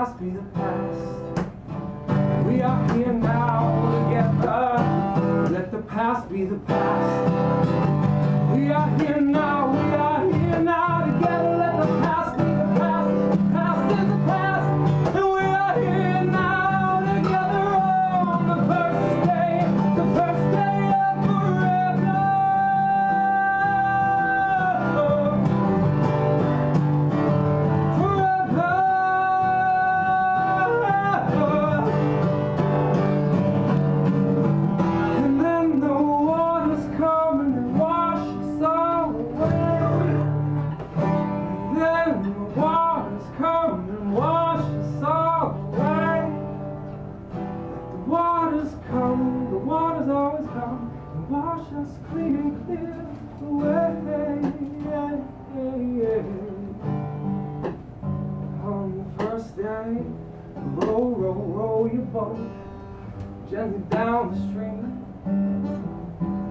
past be the past. We are here now together. Let the past be the past. We are here now, we are here now together. Let the past be the past. The past is the past. And we are here now together on the first day of forever. Wash us clean and clear away. On the first day, row, row, row your boat gently down the stream.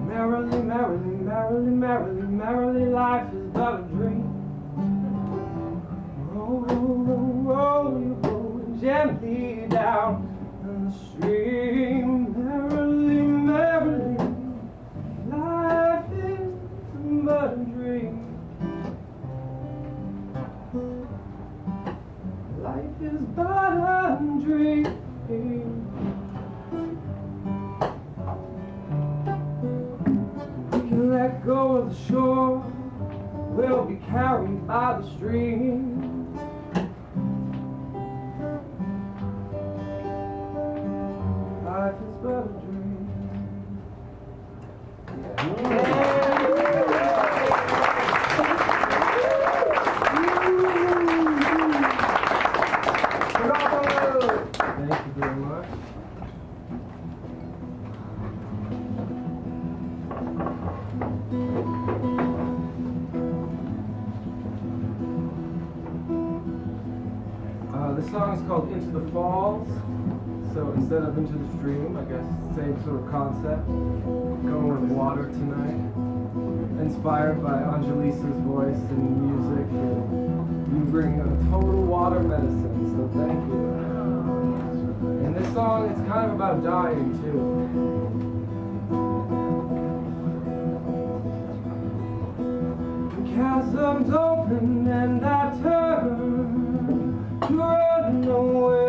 Merrily, merrily, merrily, merrily, merrily, life is but a dream. Row, row, row, row your boat gently down the stream. Merrily, merrily, life is but a dream. Life is but a dream. We can let go of the shore. We'll be carried by the stream. Life is but a dream. Thank you very much. This song is called Into the Falls. So instead of into the stream, I guess same sort of concept. Going with water tonight. Inspired by Angelisa's voice and music. You bring a total water medicine, so thank you. And this song, it's kind of about dying too. The chasm's open and I turn to run away.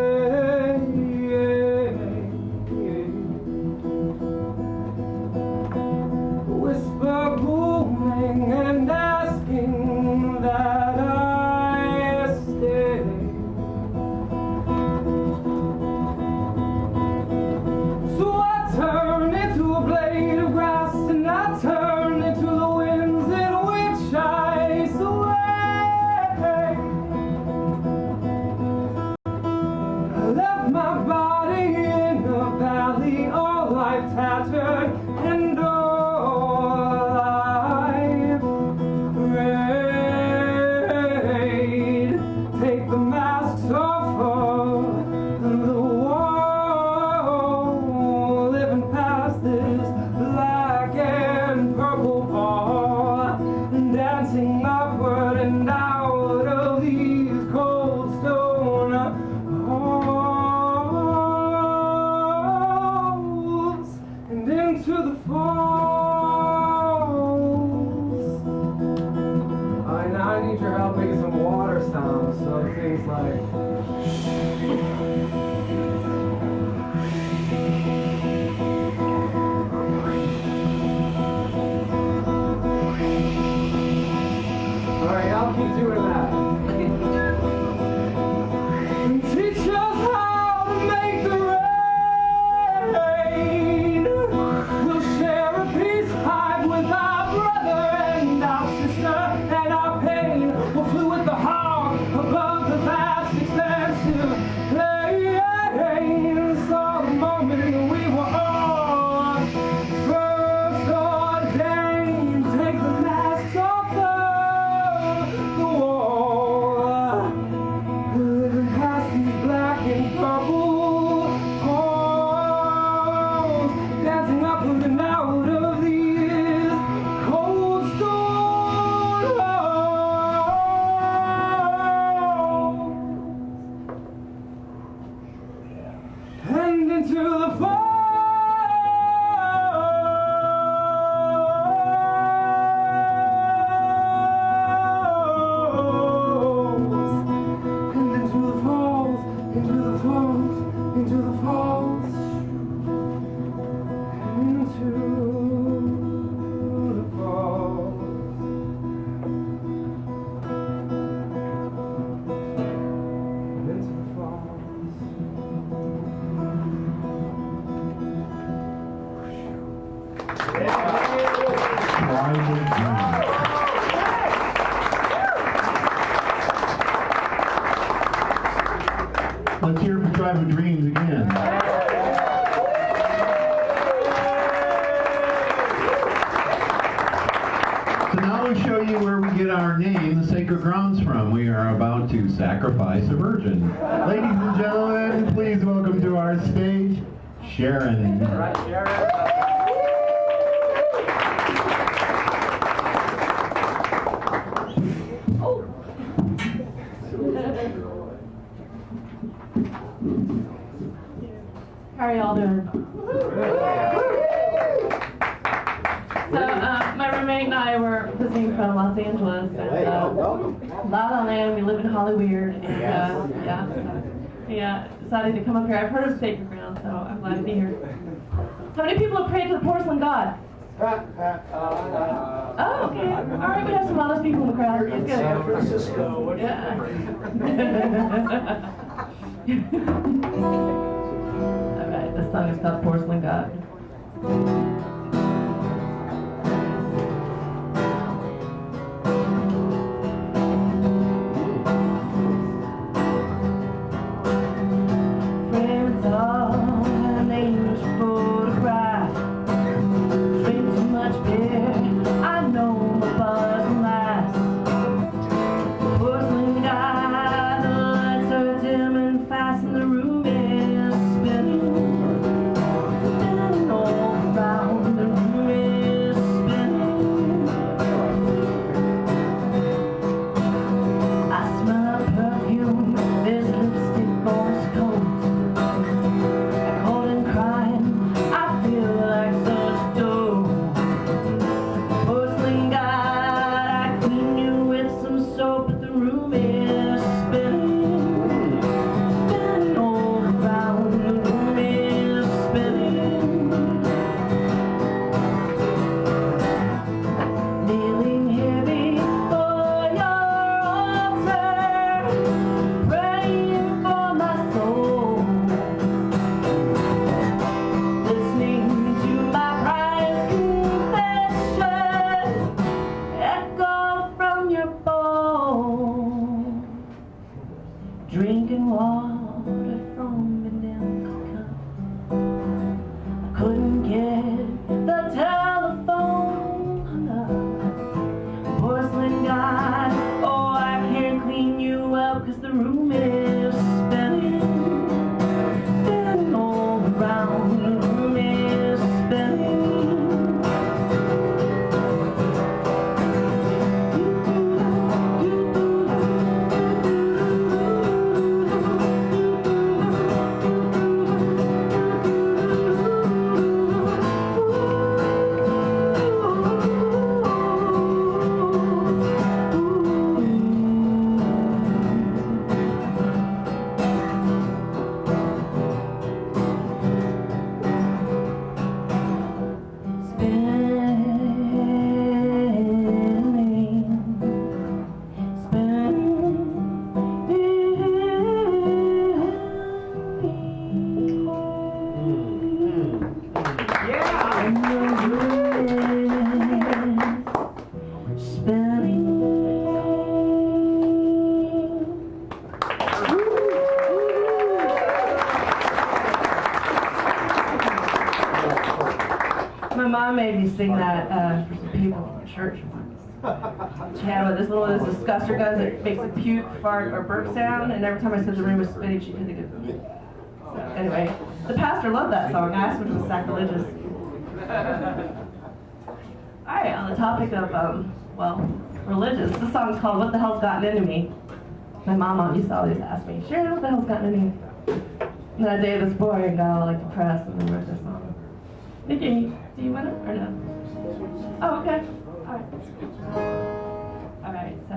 Whisper booming and asking that I stay. So I turn into a blade of grass and I turn into the winds in which I sway. I left my body in a valley, all life tattered and take the masks off of the wall, living past this black and purple ball, dancing upward and out of these cold stone halls and into the falls. I need your help making some water sounds, so things like alright, I'll keep doing that. Teach us how to make the rain. We'll share a peace hive with our brother and our sister, and our pain will flew with the hawk above the vast expansive plains. Saw the moment we were all first ordained. Take the masks off the wall, living past these black and purple halls, dancing upward and out of these cold stone Let's hear it for Tribe of Dreams again. So now we show you where we get our name, the Sacred Grounds, from. We are about to sacrifice a virgin. Ladies and gentlemen, please welcome to our stage, Sharon. All right, Sharon. How are y'all doing? So, my roommate and I were visiting from Los Angeles, and La La Land, we live in Hollywood, and he decided to come up here. I've heard of Sacred Ground, so I'm glad to be here. How many people have prayed to the porcelain god? Oh, okay. All right, we have some other people in the crowd. It's good. San Francisco. Yeah. All right, this song is called Porcelain God. Frames on an angel's photograph. Drink too much beer, I know my buzz will last. Porcelain God, the lights are dim and fast, and the room is spinning. Spinning all around, the room is spinning. I smell perfume, there's lipstick on his coat. Cold and crying, I feel like such dough. Porcelain God, I clean you with some soap, but the room is spinning. Spinning all around, the room is spinning. Kneeling heavy for your altar, praying for my soul. Listening to my prized confessions echo from your bowl. Drinking water from an empty cup. I couldn't get the telephone hung up. Porcelain God, oh, I can't clean you up, 'cause the room is spinning. Spinning all around, the room is spinning. My mom made me sing that for some people in church once. She had this little disgustor gun that makes a puke, fart, or burp sound, and every time I said the room was spinning, she could think of it. So anyway, the pastor loved that song. I asked him if it was sacrilegious. All right, on the topic of, religious, this song's called "What the Hell's Gotten Into Me." My mom used to always ask me, "Sharon, what the hell's gotten into me?" And that day, this boy got all depressed and then wrote this song. Nikki, do you want it or no? Oh, okay. All right. All right, so.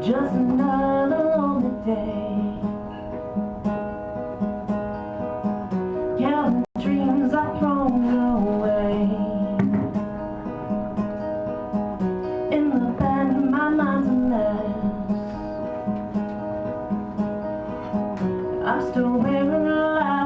Just another lonely day. Yeah, the dreams are thrown away. In the bed, my mind's a mess. I'm still wearing a lie.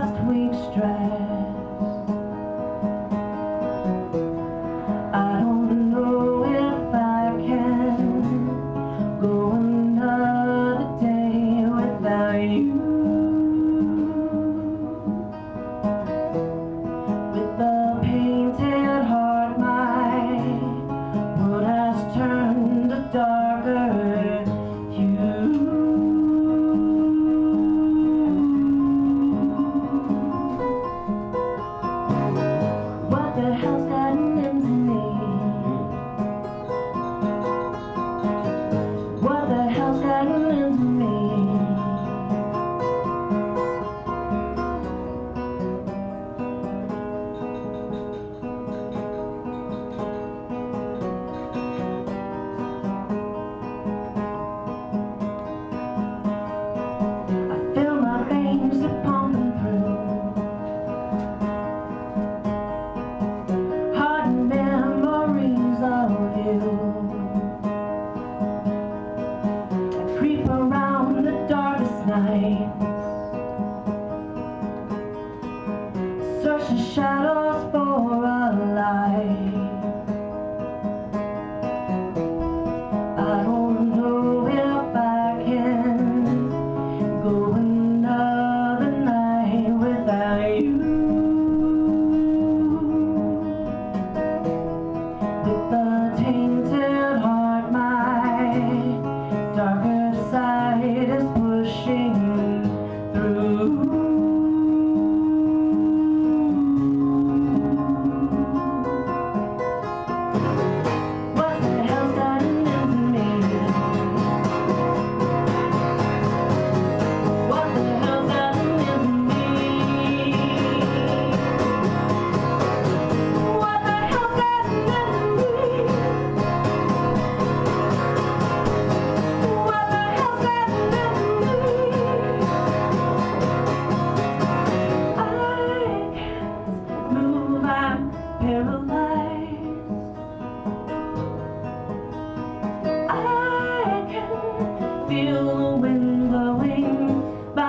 feel the wind blowing by.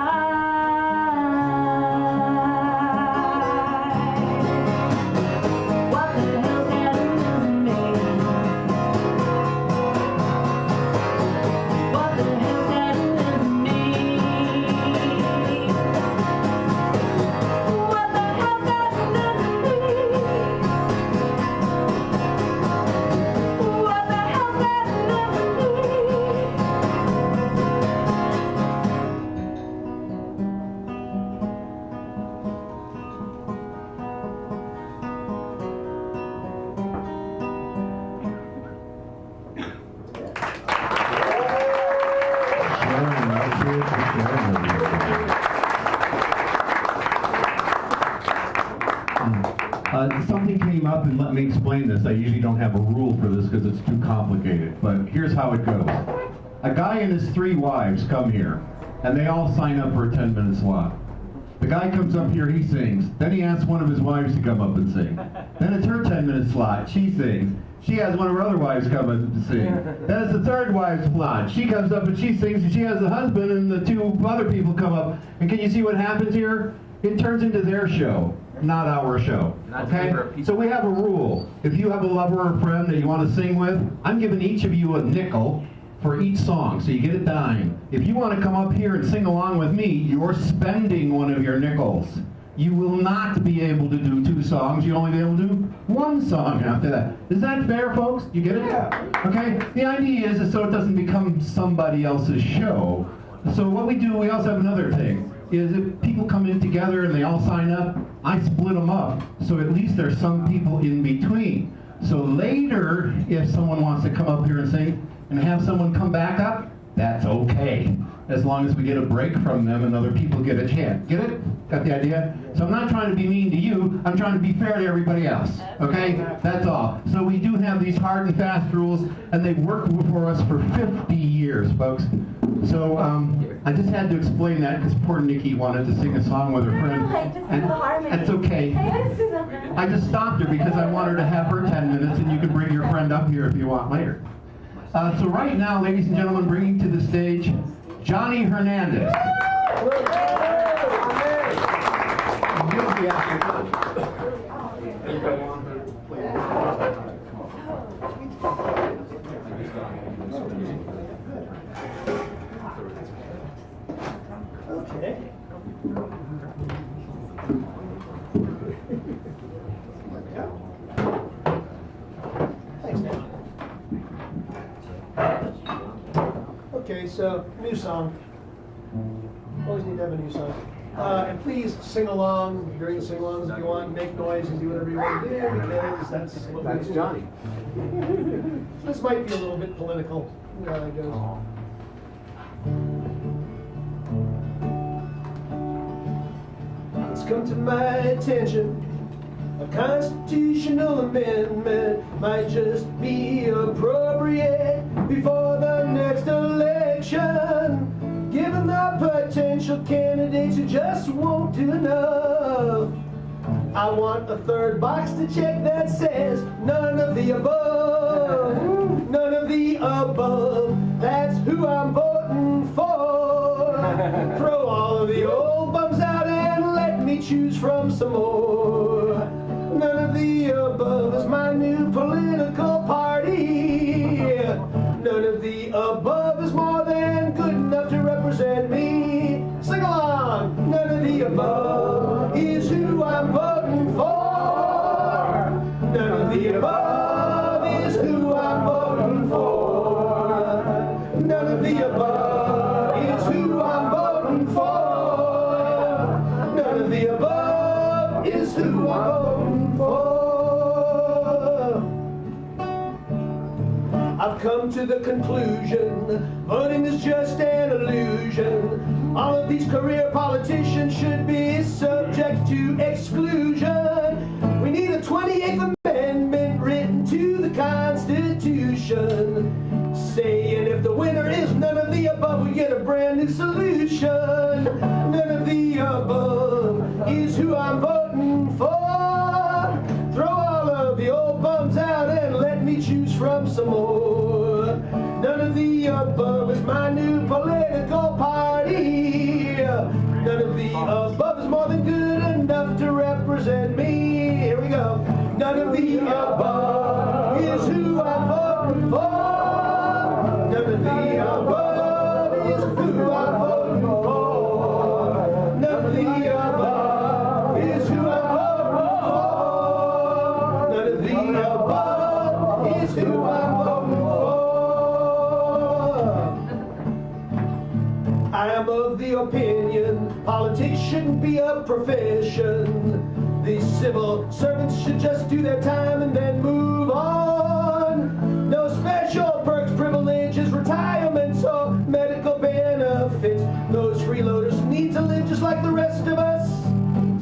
What the hell's getting into me? What the hell's getting into me? What the hell's getting into me? What the hell's getting into me? Sharon, let's hear it for Sharon. Something came up, and let me explain this. I usually don't have a rule for this because it's too complicated, but here's how it goes. A guy and his 3 wives come here, and they all sign up for a 10-minute slot. The guy comes up here, he sings. Then he asks one of his wives to come up and sing. Then it's her 10-minute slot, she sings. She has one of her other wives come up and sing. Then it's the third wife's slot. She comes up and she sings, and she has the husband, and the 2 other people come up. And can you see what happens here? It turns into their show, not our show. Okay? So we have a rule. If you have a lover or a friend that you want to sing with, I'm giving each of you a nickel for each song, so you get a dime. If you want to come up here and sing along with me, you're spending one of your nickels. You will not be able to do 2 songs. You'll only be able to do 1 song after that. Is that fair, folks? You get it? Yeah. Okay? The idea is so it doesn't become somebody else's show. So what we do, we also have another thing, is if people come in together and they all sign up, I split them up. So at least there's some people in between. So later, if someone wants to come up here and sing and have someone come back up, that's okay, as long as we get a break from them and other people get a chance. Get it? Got the idea? So I'm not trying to be mean to you, I'm trying to be fair to everybody else. Okay? That's all. So we do have these hard and fast rules, and they've worked for us for 50 years, folks. So I just had to explain that because poor Nikki wanted to sing a song with her friend. And that's okay. I just stopped her because I want her to have her 10 minutes, and you can bring your friend up here if you want later. So right now, ladies and gentlemen, bringing to the stage Johnny Hernandez. Okay. Thanks, Dan. Okay, so new song. Always need to have a new song. And please sing along during the sing-alongs if you want. Make noise and do whatever you want to do because that's what That's Johnny. This might be a little bit political. You know how that goes. It's come to my attention, a constitutional amendment might just be appropriate before the next election. Given the potential candidates who just won't do enough, I want a third box to check that says none of the above. None of the above. That's who I'm voting for. Throw all of the old bums out and let me choose from some more. None of the above is my new political party. None of the above is more than good enough to represent me. Sing along. None of the above is who I'm voting for. None of the above is who I'm voting for. None of the above is who I'm voting for. None of the above is who I'm voting for. I've come to the conclusion voting is just an illusion. All of these career politicians should be subject to exclusion. We need a 28th Amendment written to the Constitution, saying if the winner is none of the above, we get a brand new solution. None of the above is who I'm voting for. Throw all of the old bums out and let me choose from some more. None of the above above is my new political party. None of the above is more than good enough to represent me. Here we go. None of the above is who I'm voting for. None of the above is who I'm voting for. None of the above is who I'm voting for. None of the above is who I'm voting for. I am of the opinion politics shouldn't be a profession. These civil servants should just do their time and then move on. No special perks, privileges, retirements, or medical benefits. Those freeloaders need to live just like the rest of us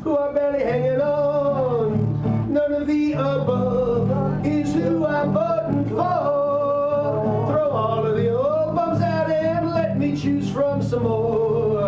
who are barely hanging on. None of the above is who I'm voting for. Throw all of the old bums out and let me choose from some more.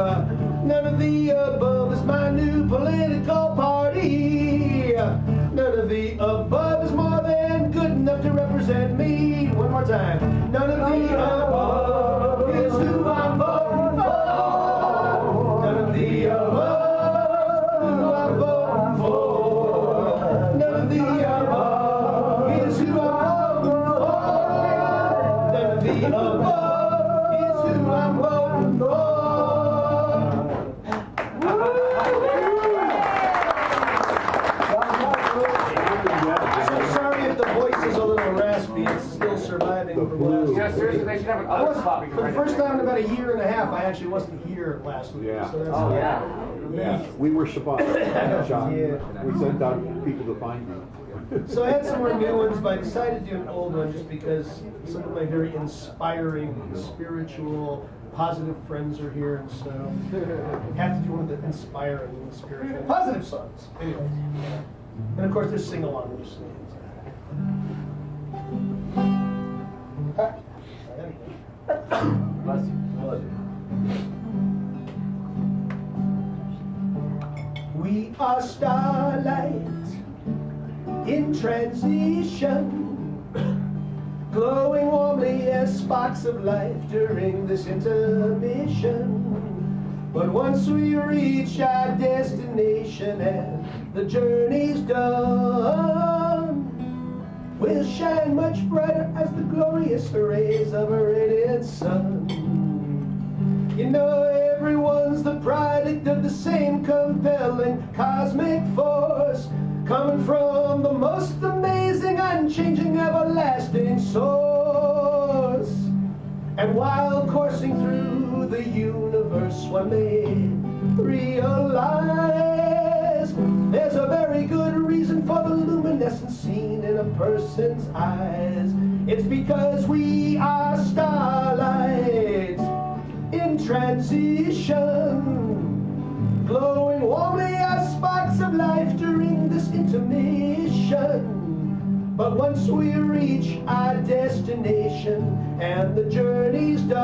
None of the above is my new political party. None of the above is more than good enough to represent me. One more time. None of the above is who I'm voting for. None of the above is who I'm voting for. None of the above is who I'm voting for. None of the above is who I'm voting for. Surviving from last week. Yeah, seriously, they should have an I other was, spot. for the first time in about a year and a half, I actually wasn't here last week. Yeah. So that's, Oh, yeah. Yeah, we were surprised. John. Yeah. We sent out people to find you. So I had some more new ones, but I decided to do an old one just because some of my very inspiring, spiritual, positive friends are here, and so I have to do one of the inspiring, spiritual, positive songs. Anyways. And of course, there's sing-along. We're just singing. Bless you. We are starlight in transition, glowing warmly as sparks of life during this intermission. But once we reach our destination and the journey's done, we'll shine much brighter as the glorious rays of a radiant sun. You know, everyone's the product of the same compelling cosmic force, coming from the most amazing, unchanging, everlasting source. And while coursing through the universe, one may realize there's a very good reason for the luminescence seen in a person's eyes. It's because we are starlight in transition, glowing warmly as sparks of life during this intermission. But once we reach our destination and the journey's done,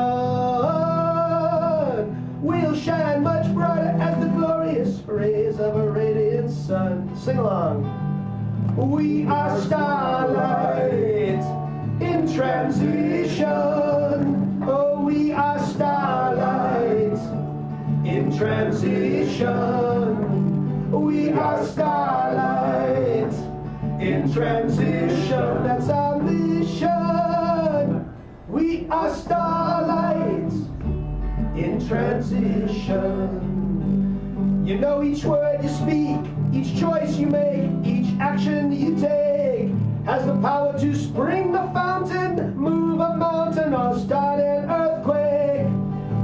we'll shine much brighter as the glorious rays of a radiant sun. Sing along. We are starlight in transition. Oh, we are starlight in transition. We are starlight in transition. That's our mission. We are starlight in transition. You know, each word you speak, each choice you make, each action you take has the power to spring the fountain, move a mountain, or start an earthquake.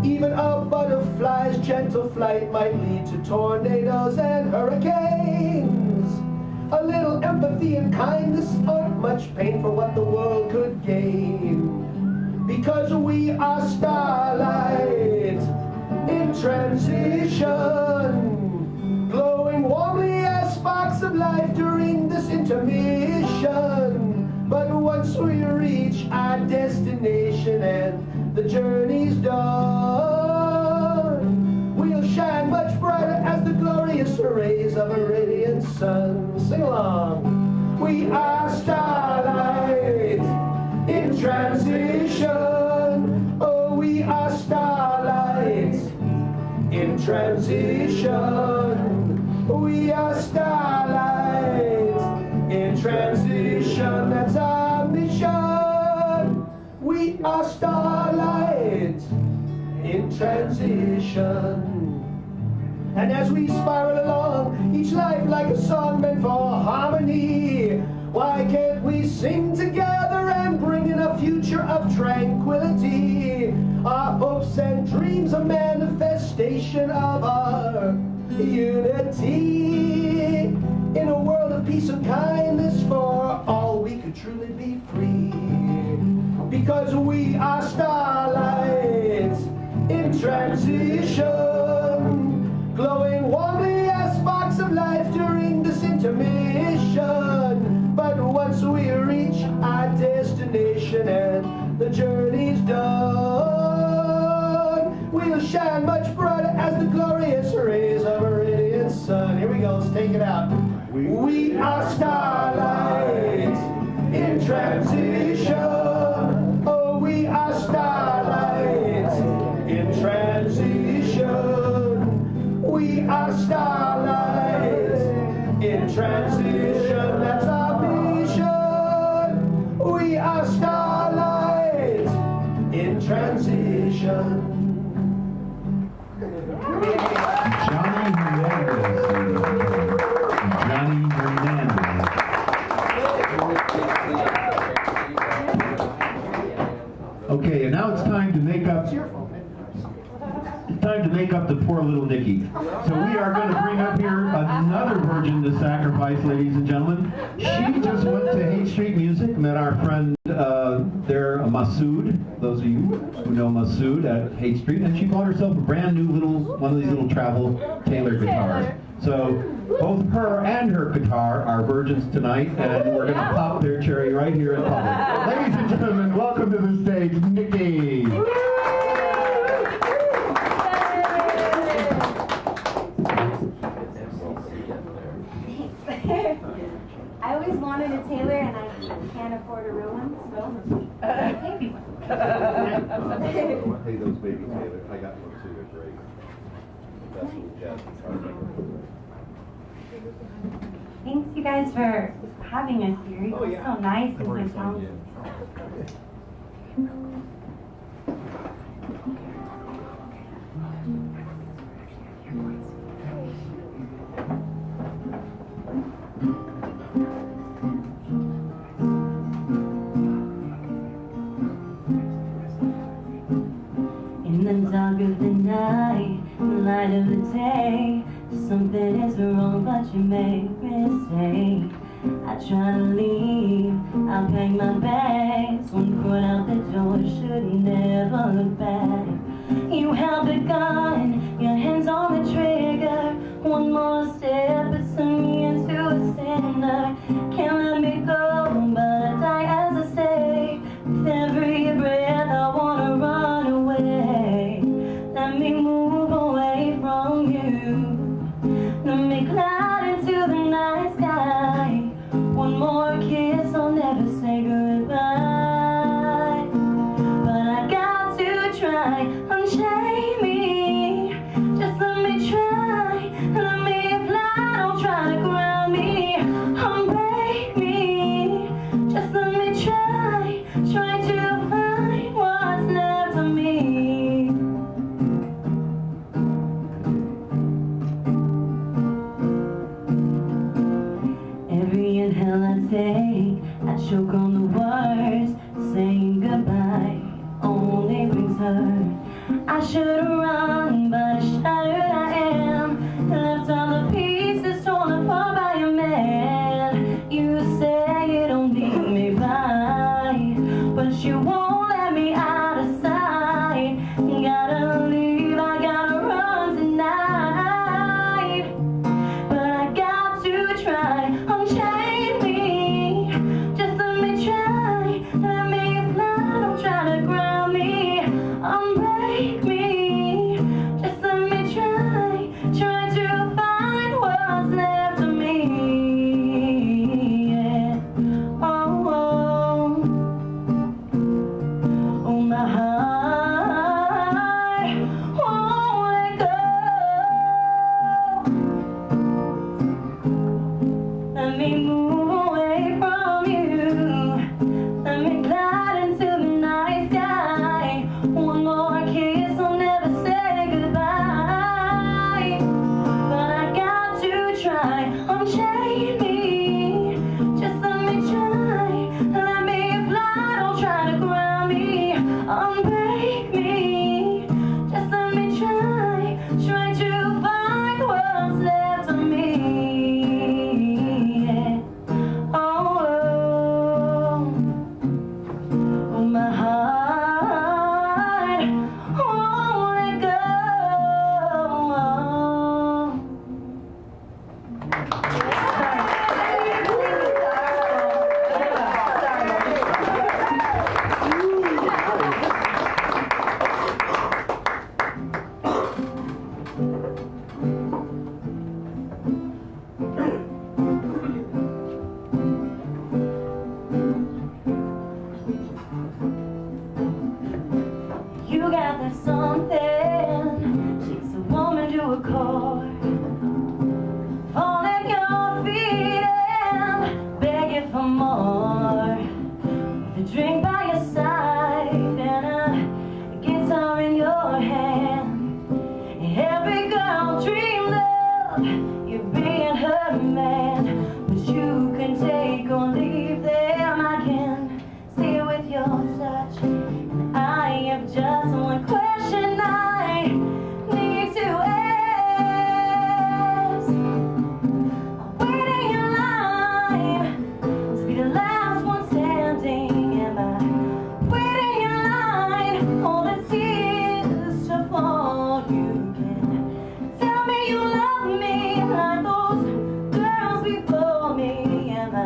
Even a butterfly's gentle flight might lead to tornadoes and hurricanes. A little empathy and kindness aren't much pain for what the world could gain. Because we are starlight in transition, glowing warmly as sparks of life during this intermission. But once we reach our destination and the journey's done, we'll shine much brighter as the glorious rays of a radiant sun. Sing along. We are starlight in transition. Oh, we We are starlights in transition. We are starlights in transition. That's our mission. We are starlights in transition. And as we spiral along, each life like a song meant for harmony, why can't we sing together and bring in a future of tranquility? Our hopes and dreams a manifestation of our unity. In a world of peace and kindness for all, we could truly be free. Because we are starlights in transition, glowing warmly as sparks of life during this intermission. But once we reach our destination and the journey's done, we'll shine much brighter as the glorious rays of a radiant sun. Here we go, let's take it out. We are starlights in transition. Oh, we are starlights in transition. We are starlights in transition. That's our mission. We are starlights in transition. Johnny Hernandez. Johnny Hernandez. Okay, and now it's time to make up. It's time to make up the poor little Nikki. So we are going to bring up here another virgin to sacrifice, ladies and gentlemen. She just went to Haight Street Music, met our friend there, Masood. Those of you who know Masood at Haight Street, and she bought herself a brand new one of these little travel Taylor guitars. So both her and her guitar are virgins tonight, and we're going to pop their cherry right here in public. Ladies and gentlemen, welcome to the stage, Nikki. I always wanted a Taylor and I can't afford a real one, so maybe one. Hey, those baby Taylor, I got one too, they're great. That's what jazz guitar. Thanks you guys for having us here. You were so nice and so talented. In the dark of the night, the light of the day, something is wrong, but you make me stay. I try to leave, I'll pack my bags. One foot out the door, should never look back. You held the gun, your hands on the trigger. One more step, it's me into a sinner. Can't let me go, but I die as I stay. With every breath, I wanna run away. Let me move away from you. Let me glide into the night sky. One more kiss, I'll never say goodbye. But I got to try, unchain me. Just let me try, let me fly. Don't try to ground me, unbreak me. Just let me try to find what's left of me. Every inhale I take, I choke on the words. Saying goodbye only brings hurt. I should've run, but shattered I am. Left all the pieces torn apart by a man. You say you don't need me by, but you won't let me out of sight. Gotta leave, I gotta run tonight. But I got to try, unchain me. Just let me try, let me fly. Don't try to ground me, unbreak me. Just let me try to find what's left of me. Yeah. Oh, oh, oh, my heart. won't let go. You got that something, takes a woman to a core. Fall at your feet and begging for more. With a drink by your side and a guitar in your hand. Every girl dreams of you being her man, but you can take or leave them. I can see it with your touch. I have just one question I need to ask. I'm waiting in line to be the last one standing. Am I waiting in line for the tears to fall? You can tell me you love me like those girls before me. Am I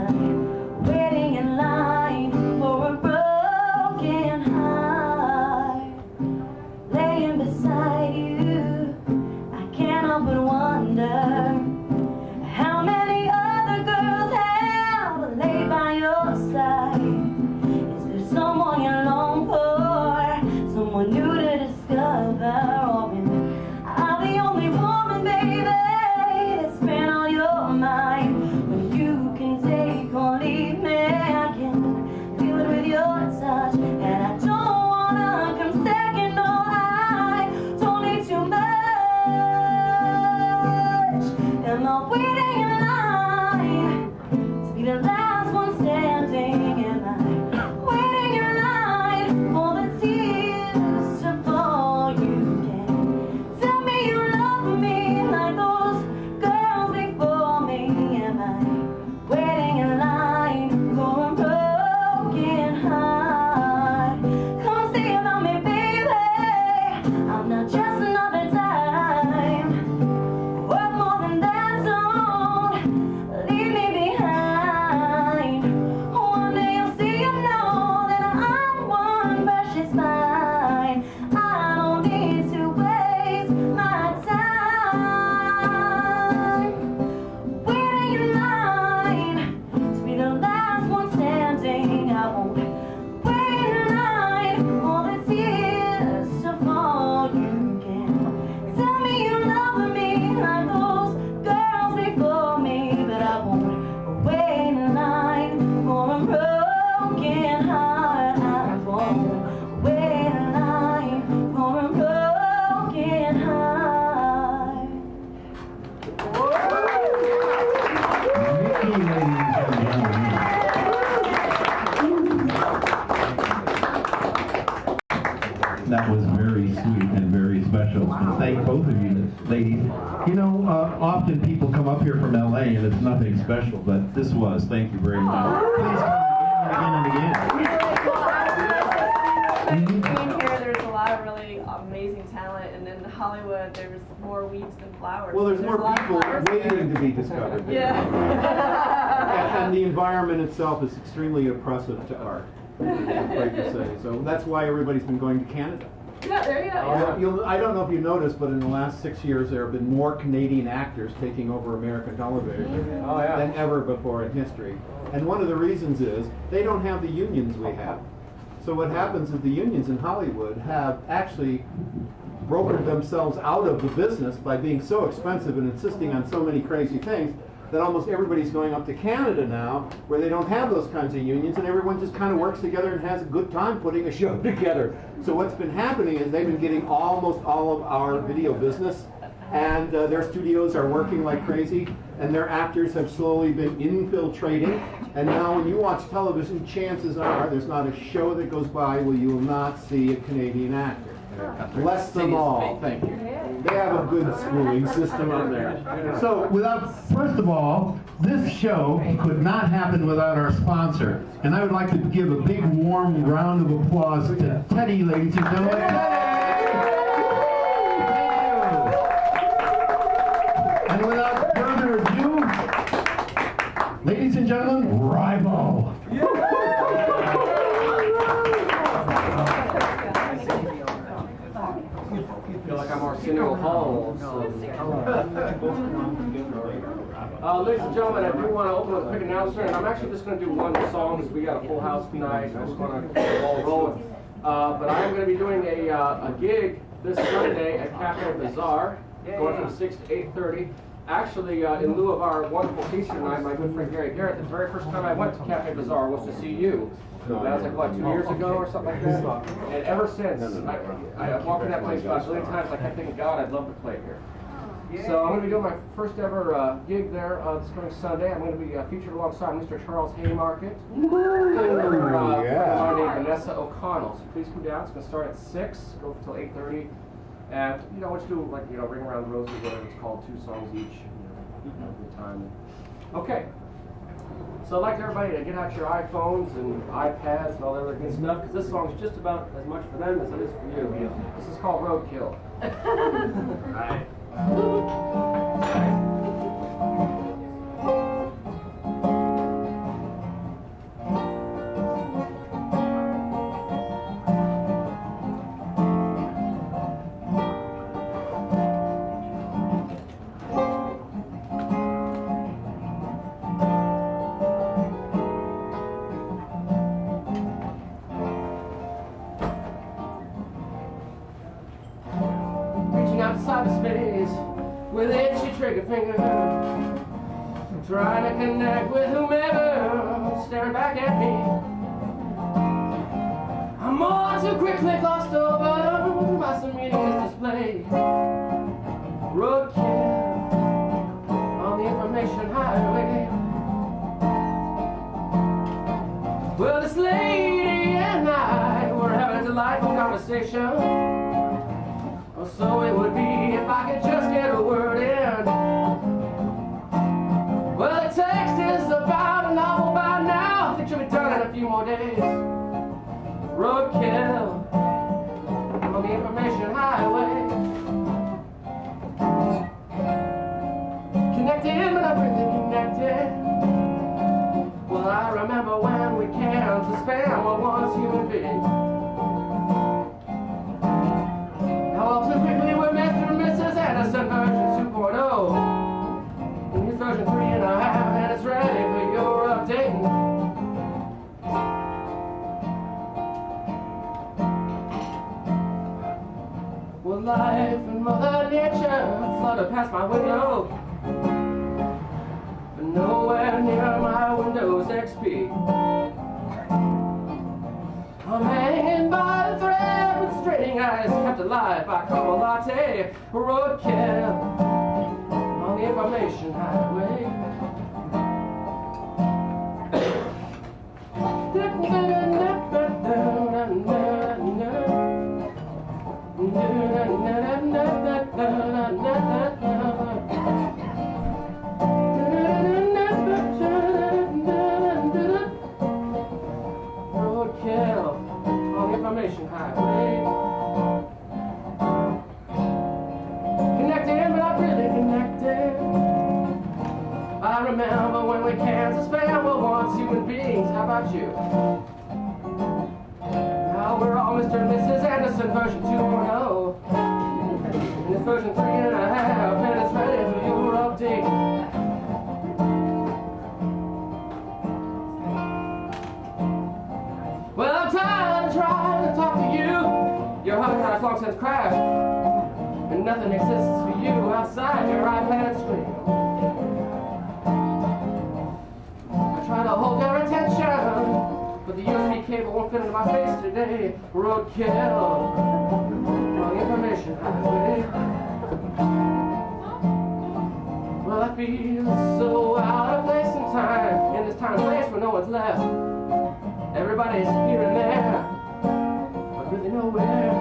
waiting in line for a broken heart? Laying beside you, I can't help but wonder how many other girls have laid by your side. Is there someone you long for, someone new to discover? Or am I the only woman, baby, that's been on your mind? When you can take or leave me, I can feel it with your touch, and I don't wanna come second. No, I don't need too much. Am I waiting in line to be the last one standing? Am I waiting in line for the tears to fall? You can tell me you love me like those girls before me. Am I waiting in line for a broken heart? Come see about me, baby. I'm not just another dime. Worth more than that, don't leave me behind. One day you'll see and know that I'm one precious find. I don't need to waste my time waiting in line to be the last one standing. I won't wait in line for the tears to fall. You can tell me you love me like those girls before me, but I won't wait in line for a broken heart. I won't wait in line for a broken heart. Mickey, ladies and gentlemen. That was very sweet and very special. And thank both of you, ladies. You know, often people come up here from LA and it's nothing special, but this was. Thank you very much. Please come again and again and again. Being here, there's a lot of really amazing talent, and in Hollywood, there's more weeds than flowers. Well, there's a more lot of people flowers waiting there. to be discovered. Yeah. And the environment itself is extremely oppressive to art, I'm afraid to say. So that's why everybody's been going to Canada. Yeah, there you go. Yeah. I don't know if you noticed, but in the last 6 years, there have been more Canadian actors taking over American television than ever before in history. And one of the reasons is they don't have the unions we have. So what happens is the unions in Hollywood have actually brokered themselves out of the business by being so expensive and insisting on so many crazy things that almost everybody's going up to Canada now, where they don't have those kinds of unions, and everyone just kind of works together and has a good time putting a show together. So what's been happening is they've been getting almost all of our video business, and their studios are working like crazy, and their actors have slowly been infiltrating. And now when you watch television, chances are there's not a show that goes by where you will not see a Canadian actor. Bless them all. Thank you. They have a good schooling system on there. So, first of all, this show could not happen without our sponsor. And I would like to give a big warm round of applause to Teddy, ladies and gentlemen. Teddy! I feel like I'm Arsenio Hall. Ladies and gentlemen, I do want to open with a quick announcement, and I'm actually just going to do one song because we got a full house tonight. I just want to get the ball rolling. But I am going to be doing a gig this Sunday at Cafe Bazaar, going from 6 to 8:30. Actually, in lieu of our wonderful feature tonight, my good friend Gary Garrett, the very first time I went to Cafe Bazaar was to see you. That was like, what, 2 years ago or something like that? And ever since, I walked in that place about a million times. I kept thinking, God, I'd love to play here. So I'm going to be doing my first ever gig there this coming Sunday. I'm going to be featured alongside Mr. Charles Haymarket and Vanessa O'Connell. So please come down. It's going to start at 6, go until 8:30. And, you know, let's do, like, you know, Ring Around the Rosy, whatever it's called, 2 songs each. You know, good time. Okay. So I'd like everybody to get out your iPhones and iPads and all that other good stuff, because this song is just about as much for them as it is for you. This is called Roadkill. All right. Cyberspace with itchy trigger finger, trying to connect with whomever staring back at me. I'm all too quickly glossed over by some meaningless display. Roadkill on the information highway. Well, this lady and I were having a delightful conversation. So it would be if I could just get a word in. Well, the text is about a novel by now. I think she'll be done in a few more days. Roadkill on the information highway. Connected, but not really connected. Well, I remember when we canned the spam were once human beings. All too quickly we're Mr. and Mrs. Anderson version 2.0. And here's version 3.5, and it's ready for your update. Well, life and Mother Nature flooded past my window, but nowhere near my Windows XP. I'm hanging by the thread with straining eyes kept alive by caramel latte. Roadkill on the information highway. Roadkill on the information highway. Connected, but not really connected. I remember when we canned the spam were once human beings. How about you? Now we're all Mr. and Mrs. Anderson version 2.0. And it's version 3.5, and it's ready for your update. Well, I'm tired of trying to talk to you. Your hard drive's long since crashed, and nothing exists for you outside your iPad screen. I try to hold your attention, but the USB cable won't fit into my face today. Roadkill on the information highway. Well, I feel so out of place and time, in this time and place where no one's left. Everybody's here and there, but really nowhere.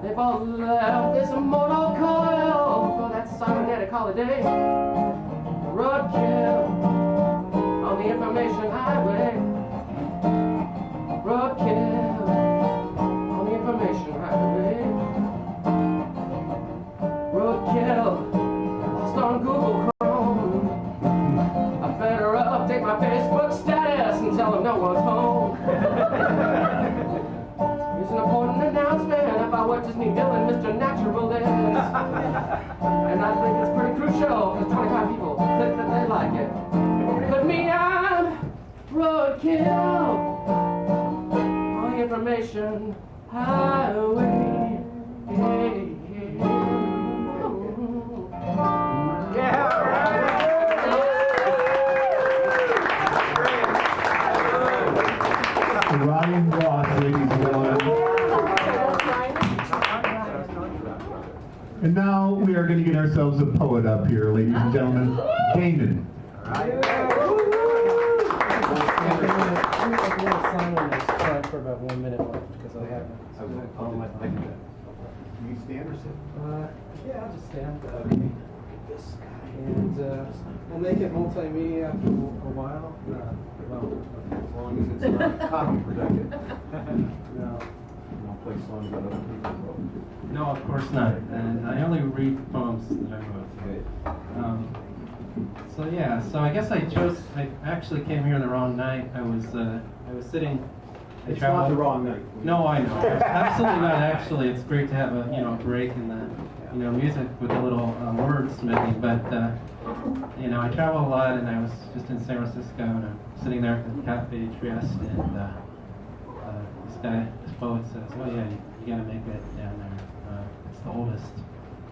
They've all left this immortal coil for that cybernetic holiday. Roadkill on the information highway. Roadkill on the information highway. Roadkill lost on Google Chrome. I better update my Facebook status and tell them no one's home. Here's an important announcement. what just need doing, Mr. Naturalist. And I think it's pretty crucial, because 25 people said that they like it. But me, I'm roadkill on the information highway. Yeah, Ryan Ross, ladies and gentlemen. And now we are going to get ourselves a poet up here, ladies and gentlemen. Damon. For about 1 minute left because I haven't. Can you stand or sit? Yeah, I'll just stand. And we'll make it multimedia after a while. Well, As long as it's not copy protected. no. You don't play songs that other people wrote. No, of course not. And I only read poems that I wrote. So yeah, so I guess I actually came here the wrong night. I was sitting. It's not the wrong night. No, I know. Absolutely not. Actually, it's great to have a break in the music with a little wordsmithing. But I travel a lot, and I was just in San Francisco, and I'm sitting there at the Cafe Trieste, and this poet says, "Oh yeah, you got to make it down there. It's the oldest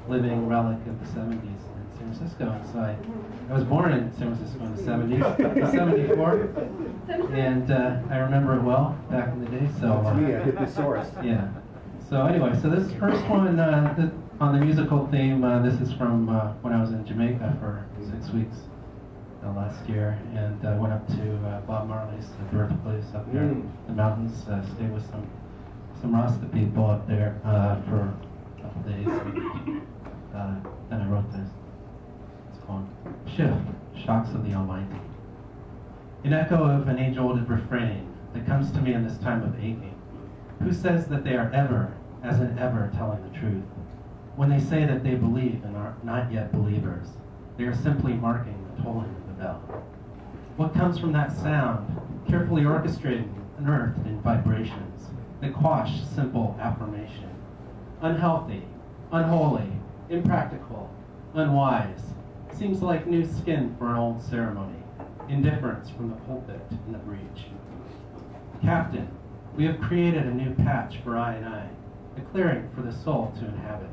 living relic of the '70s in San Francisco." And so I was born in San Francisco in the '70s, '74, and I remember it well back in the day. So Me, a hipposaurus. yeah. So anyway, so this first one on the musical theme. This is from when I was in Jamaica for 6 weeks last year, and I went up to Bob Marley's birthplace up there in the mountains. Stayed with some Rasta people up there for a couple days. And, then I wrote this. It's called Shift, Shocks of the Almighty. An echo of an age-old refrain that comes to me in this time of aching. Who says that they are ever, as in ever, telling the truth? When they say that they believe and are not yet believers, they are simply marking the tolling of the bell. What comes from that sound, carefully orchestrated and unearthed in vibrations that quash simple affirmation? Unhealthy, unholy, impractical, unwise, seems like new skin for an old ceremony, indifference from the pulpit in the breach. Captain, we have created a new patch for I, a clearing for the soul to inhabit,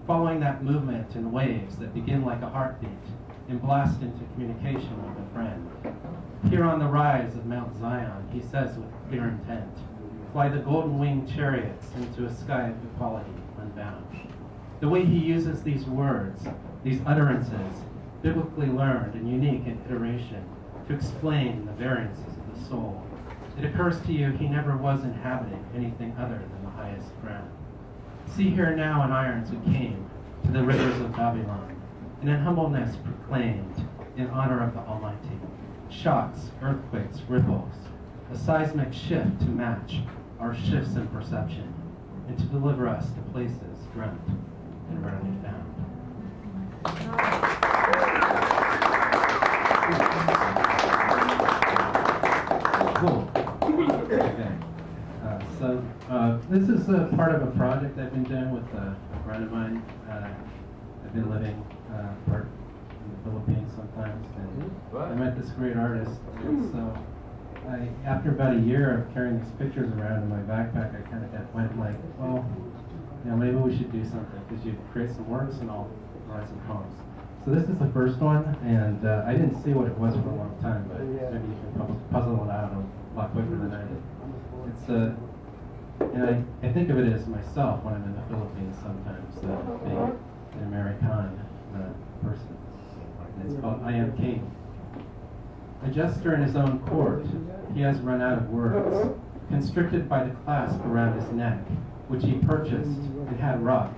following that movement in waves that begin like a heartbeat and blast into communication with a friend. Here on the rise of Mount Zion, he says with clear intent, fly the golden-winged chariots into a sky of equality unbound. The way he uses these words, these utterances, biblically learned and unique in iteration, to explain the variances of the soul, it occurs to you he never was inhabiting anything other than the highest ground. See here now in irons who came to the rivers of Babylon, and in humbleness proclaimed in honor of the Almighty. Shocks, earthquakes, ripples, a seismic shift to match our shifts in perception, and to deliver us to places dreamt and rarely found. Cool. Okay. This is part of a project I've been doing with a friend of mine. I've been living part in the Philippines sometimes, and I met this great artist. And so, after about a year of carrying these pictures around in my backpack, I kind of went like, well, maybe we should do something, because you create some works and I'll write some poems. So this is the first one, and I didn't see what it was for a long time, but maybe you can puzzle it out a lot quicker than I did. It's and I think of it as myself when I'm in the Philippines sometimes, being an American person. And it's called I Am King. A jester in his own court, he has run out of words, constricted by the clasp around his neck, which he purchased and had wrought,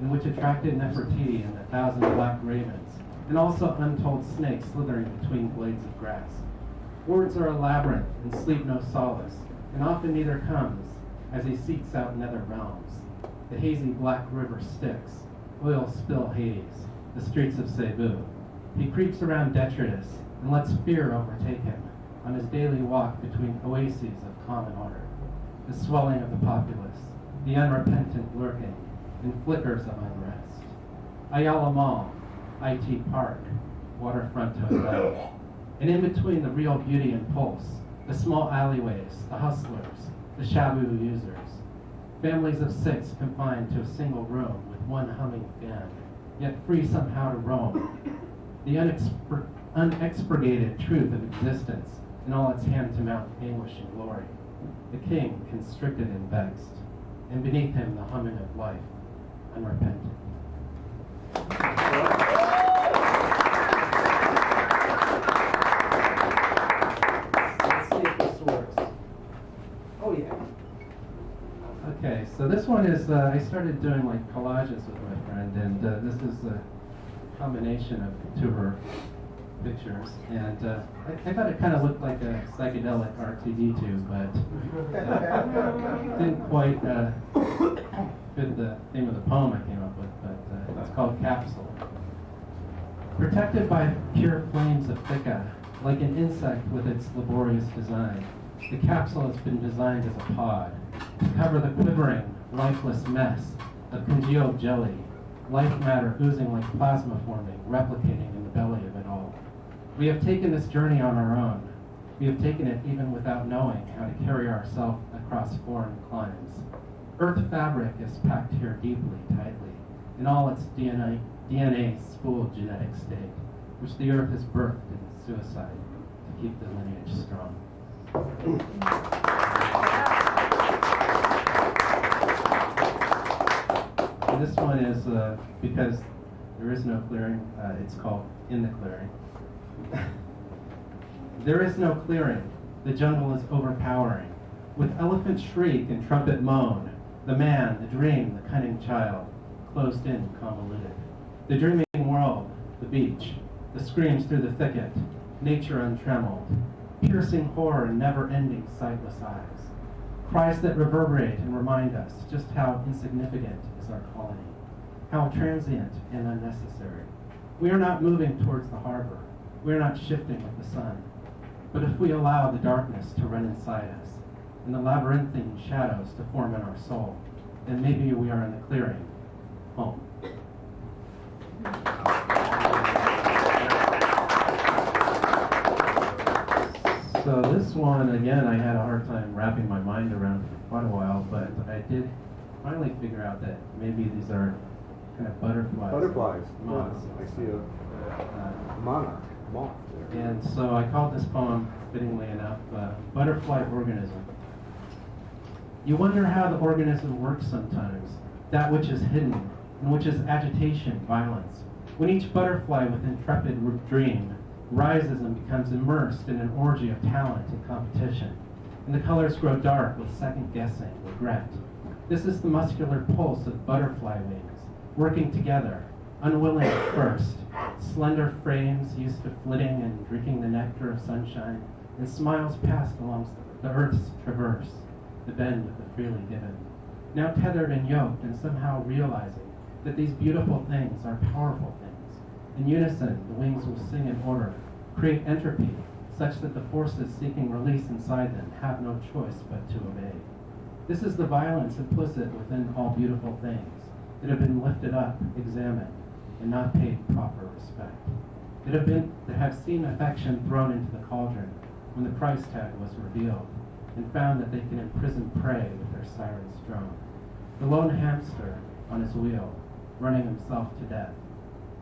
and which attracted Nefertiti and 1,000 black ravens, and also untold snakes slithering between blades of grass. Words are a labyrinth, and sleep no solace, and often neither comes, as he seeks out nether realms. The hazy black river Styx, oil spill Hades, the streets of Cebu. He creeps around detritus, and lets fear overtake him on his daily walk between oases of common order, the swelling of the populace, the unrepentant lurking in flickers of unrest. Ayala Mall, IT Park, Waterfront Hotel. And in between the real beauty and pulse, the small alleyways, the hustlers, the shabu users. Families of 6 confined to a single room with one humming fan, yet free somehow to roam. The unexpurgated truth of existence in all its hand-to-mouth anguish and glory. The king constricted and vexed, and beneath him the humming of life, unrepentant. Let's see if this works. Oh yeah. Okay, so this one is, I started doing like collages with my friend, and this is a combination of two of her pictures, and I thought it kind of looked like a psychedelic R2D2, but didn't quite fit the theme of the poem I came up with, but it's called Capsule. Protected by pure flames of thicca, like an insect with its laborious design, the capsule has been designed as a pod to cover the quivering, lifeless mess of congealed jelly, life matter oozing like plasma forming, replicating in the belly of it all. We have taken this journey on our own. We have taken it even without knowing how to carry ourselves across foreign climes. Earth fabric is packed here deeply, tightly, in all its DNA-spooled genetic state, which the earth has birthed in suicide to keep the lineage strong. And this one is, because there is no clearing, it's called In the Clearing. There is no clearing. The jungle is overpowering. With elephant shriek and trumpet moan, the man, the dream, the cunning child, closed in, convoluted. The dreaming world, the beach, the screams through the thicket, nature untrammeled, piercing horror and never-ending sightless eyes. Cries that reverberate and remind us just how insignificant is our colony, how transient and unnecessary. We are not moving towards the harbor. We are not shifting with the sun. But if we allow the darkness to run inside us, and the labyrinthine shadows to form in our soul, then maybe we are in the clearing, home. So this one, again, I had a hard time wrapping my mind around for quite a while, but I did finally figure out that maybe these are kind of butterflies. Butterflies. Moths. I see a monarch, moth there. And so I called this poem, fittingly enough, Butterfly Organism. You wonder how the organism works sometimes, that which is hidden, and which is agitation, violence. When each butterfly with intrepid dream rises and becomes immersed in an orgy of talent and competition, and the colors grow dark with second-guessing, regret. This is the muscular pulse of butterfly wings, working together, unwilling at first, slender frames used to flitting and drinking the nectar of sunshine, and smiles passed along the earth's traverse, the bend of the freely given. Now tethered and yoked and somehow realizing that these beautiful things are powerful things. In unison, the wings will sing in order, create entropy, such that the forces seeking release inside them have no choice but to obey. This is the violence implicit within all beautiful things that have been lifted up, examined, and not paid proper respect. That have seen affection thrown into the cauldron when the price tag was revealed, and found that they can imprison prey with their sirens drone. The lone hamster on his wheel, running himself to death,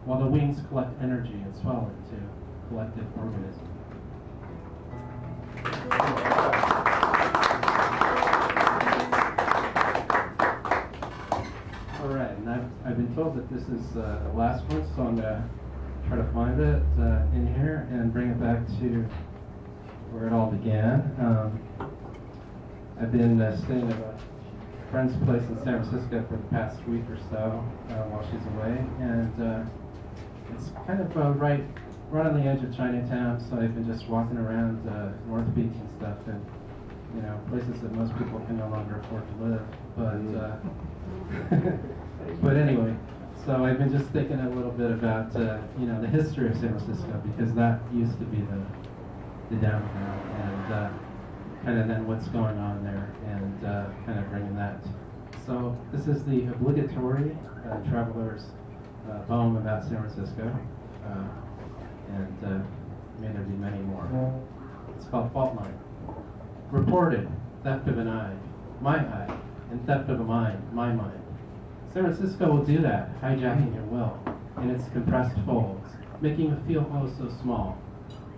while the wings collect energy and swell into collective organism. All right, and I've been told that this is the last one, so I'm gonna try to find it in here and bring it back to where it all began. I've been staying at a friend's place in San Francisco for the past week or so while she's away, and it's kind of right on the edge of Chinatown, so I've been just walking around North Beach and stuff, and places that most people can no longer afford to live. But anyway, so I've been just thinking a little bit about the history of San Francisco, because that used to be the downtown, and kind of then what's going on there, and kind of bringing that So this is the obligatory traveler's poem about San Francisco, and may there be many more. It's called Fault Line. Reported theft of an eye, my eye, and theft of a mind, my mind. San Francisco will do that, hijacking your will in its compressed folds, making you feel oh so small.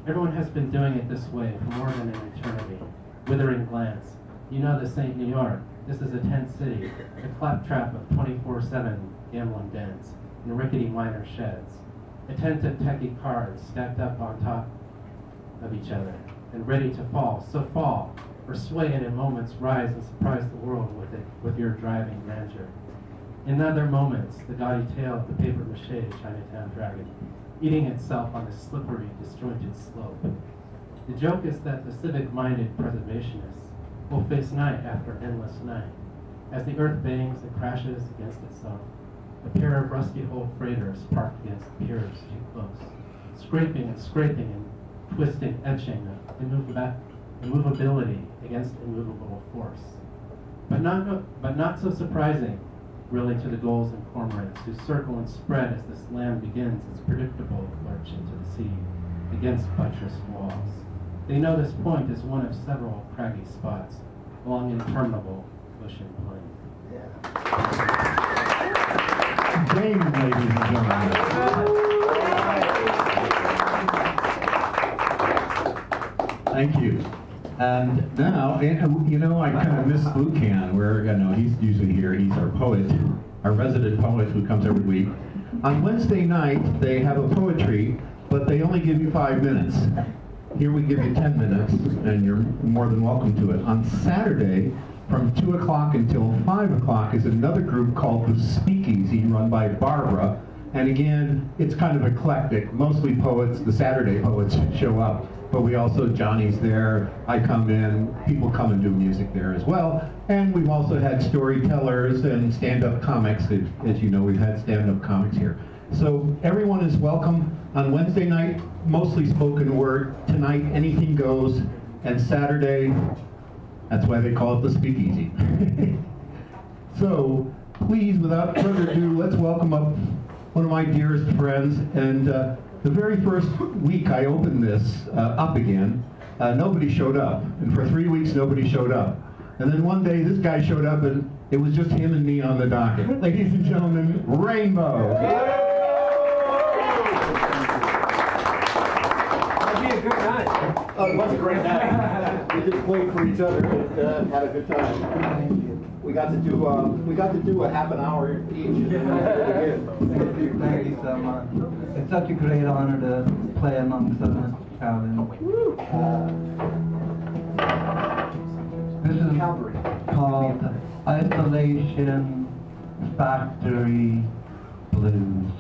Everyone has been doing it this way for more than an eternity. Withering glance. You know this ain't New York. This is a tent city, a claptrap of 24/7 gambling dens and rickety miner sheds. A tent of techie cars stacked up on top of each other and ready to fall. So fall, or sway in a moment's rise and surprise the world with it, with your driving grandeur. In other moments, the gaudy tail of the papier-mâché Chinatown dragon, eating itself on a slippery, disjointed slope. The joke is that the civic-minded preservationists will face night after endless night, as the earth bangs and crashes against itself. A pair of rusty old freighters parked against the piers too close, scraping and twisting, etching immovability against immovable force. But not so surprising, really, to the gulls and cormorants who circle and spread as this land begins its predictable lurch into the sea against buttressed walls. They know this point is one of several craggy spots along interminable ocean plain. Dame, ladies and gentlemen. Thank you. And now, you know, I kind of miss Lucan, where, you know, he's usually here. He's our poet, our resident poet who comes every week. On Wednesday night, they have a poetry, but they only give you 5 minutes. Here we give you 10 minutes, and you're more than welcome to it. On Saturday, from 2 o'clock until 5 o'clock, is another group called the Speakeasy, run by Barbara. And again, it's kind of eclectic. Mostly poets, the Saturday poets show up. But we also, Johnny's there, I come in, people come and do music there as well. And we've also had storytellers and stand-up comics. As you know, we've had stand-up comics here. So everyone is welcome. On Wednesday night, mostly spoken word. Tonight, anything goes. And Saturday, that's why they call it the Speakeasy. So please, without further ado, let's welcome up one of my dearest friends. And the very first week I opened this up again, nobody showed up. And for 3 weeks, nobody showed up. And then one day, this guy showed up, and it was just him and me on the docket. Ladies and gentlemen, Rainbow. That'd be a good night. Oh, it was a great night. We just played for each other and had a good time. We got to do a half an hour each. Thank you so much. It's such a great honor to play among so much talent. This is called Isolation Factory Blues.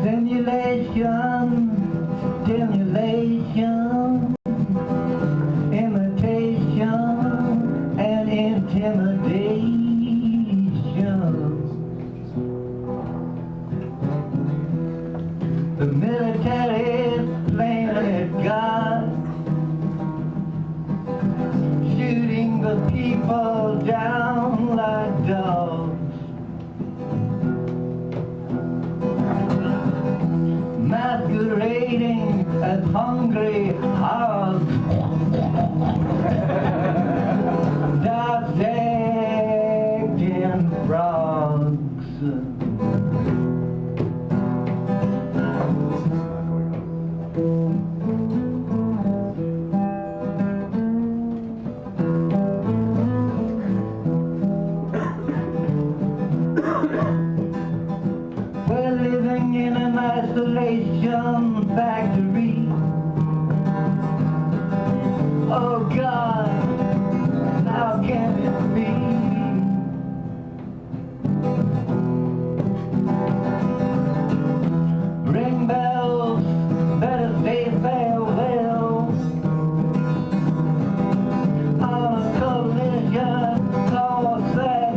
Stimulation, imitation, and intimidation. The military is playing at God, shooting the people down like dogs. Masquerading as hungry hogs, dissecting frogs. We're living in an isolation factory. Oh God, how can it be? Ring bells, better say farewell. On a collision course that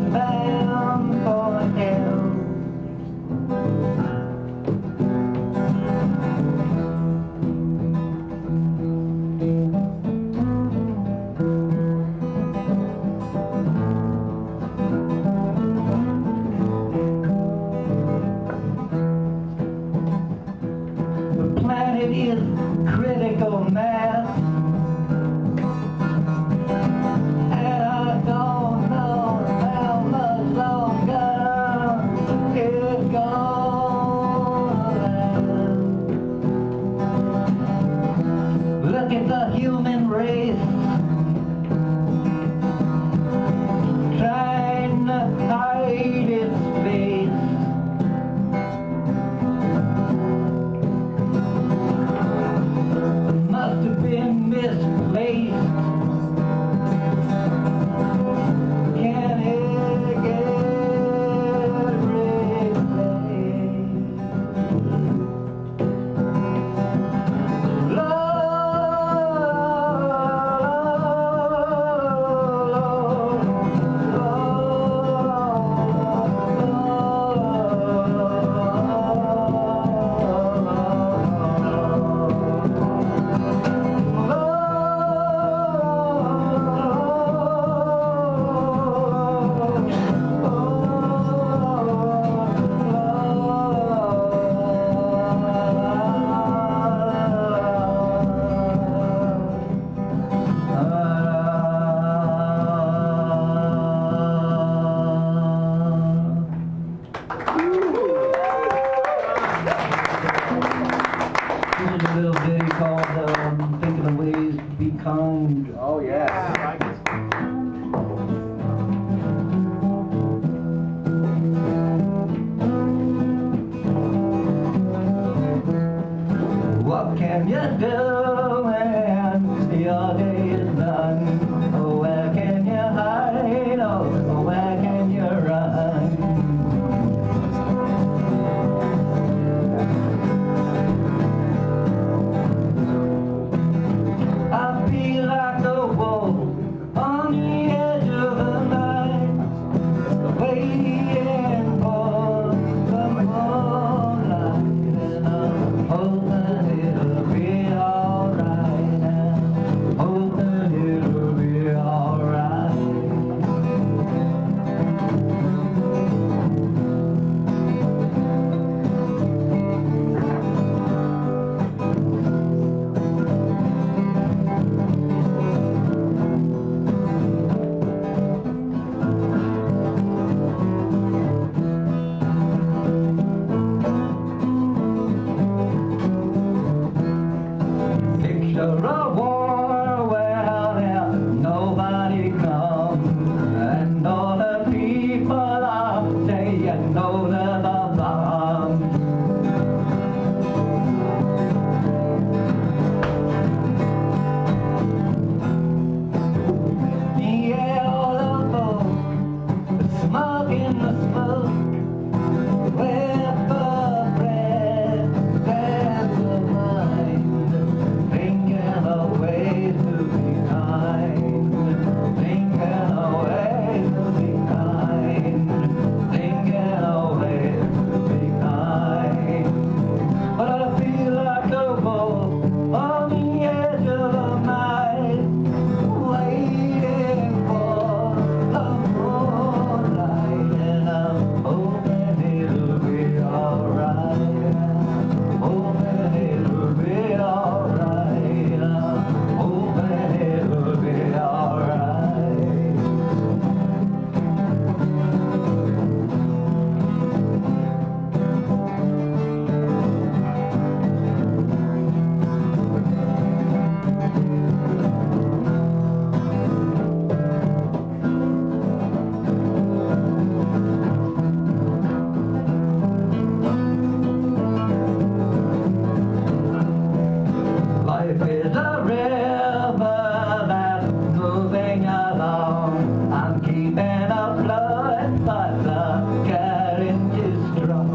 the smoke with the red sands of mind, thinking of ways to be kind, thinking of ways to be kind, thinking of ways to be kind. But I feel like a wolf on the edge of the night, waiting for the moonlight, and I'm hoping it'll be alright. Hoping it'll be alright. I'm hoping it'll be alright. Life is a river that's moving along. I'm keeping afloat, but the current is strong.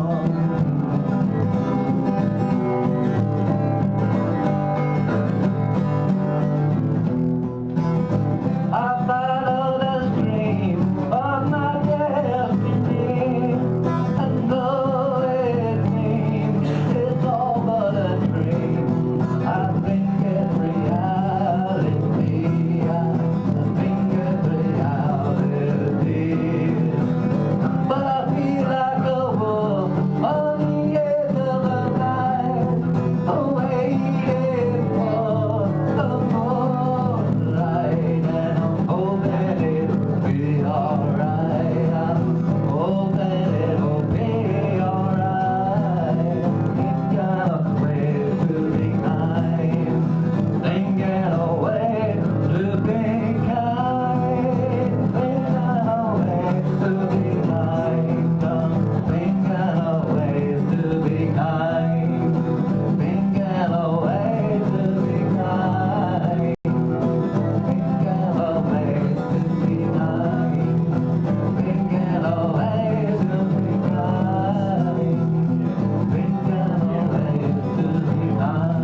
I follow the stream of my destiny, and though it seems it's all but a dream, I think it's reality. I think it's reality. But I feel like a wolf on the edge of the night, waiting for the moonlight, and I'm hoping it'll be alright. I'm hoping it'll be alright. Thinking of ways to be kind, thinking of ways to be kind, thinking of ways to be kind, thinking of ways to be kind, thinking of ways to be kind, thinking of ways to be kind, thinking of ways to be kind, thinking of ways to be kind.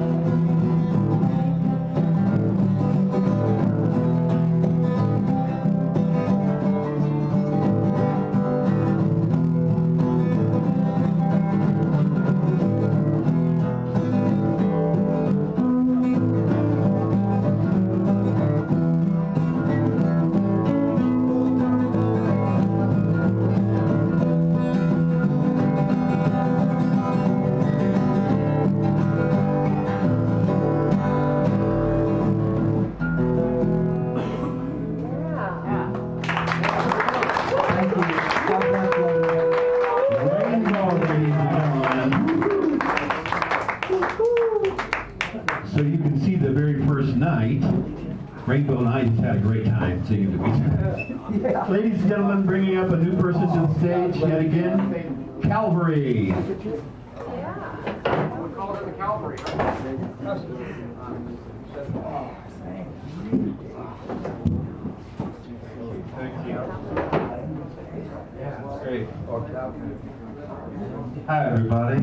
Thank you. God bless you. Rainbow, ladies and gentlemen. So you can see the very first night, Rainbow and I just had a great time singing to each other. Ladies and gentlemen, bringing up a new person to the stage yet again, Calvary. Great. Hi, everybody.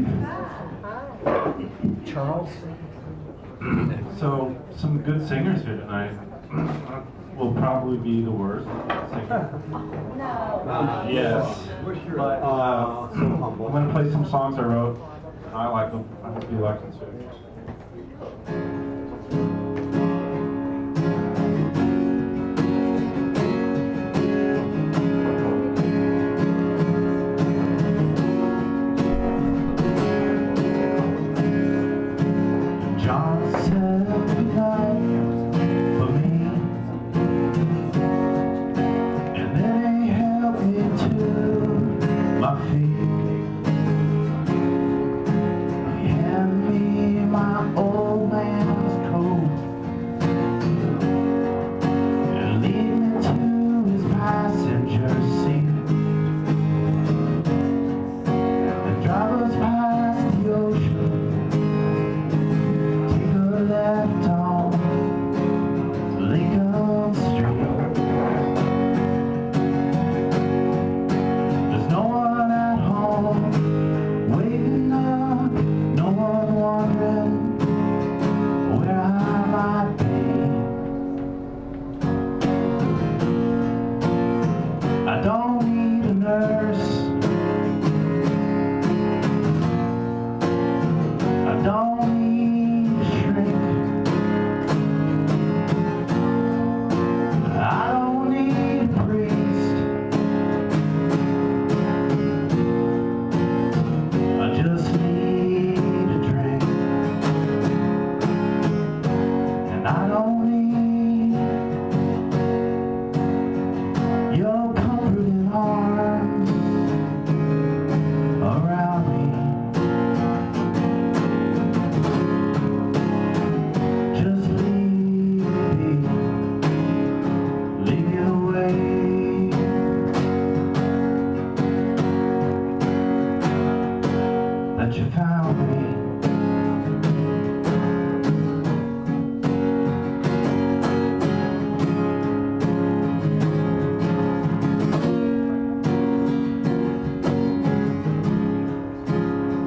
Charles? So, some good singers here tonight. Will probably be the worst singer. No. Yes. But I'm going to play some songs I wrote. I like them. I hope you like them too. John said goodnight for me, and then he helped me to my feet. He handed me my old man don't need to shrink. I don't need a priest. I just need a drink. And I don't need your comforting arms around me. Just leave your way. That you found me.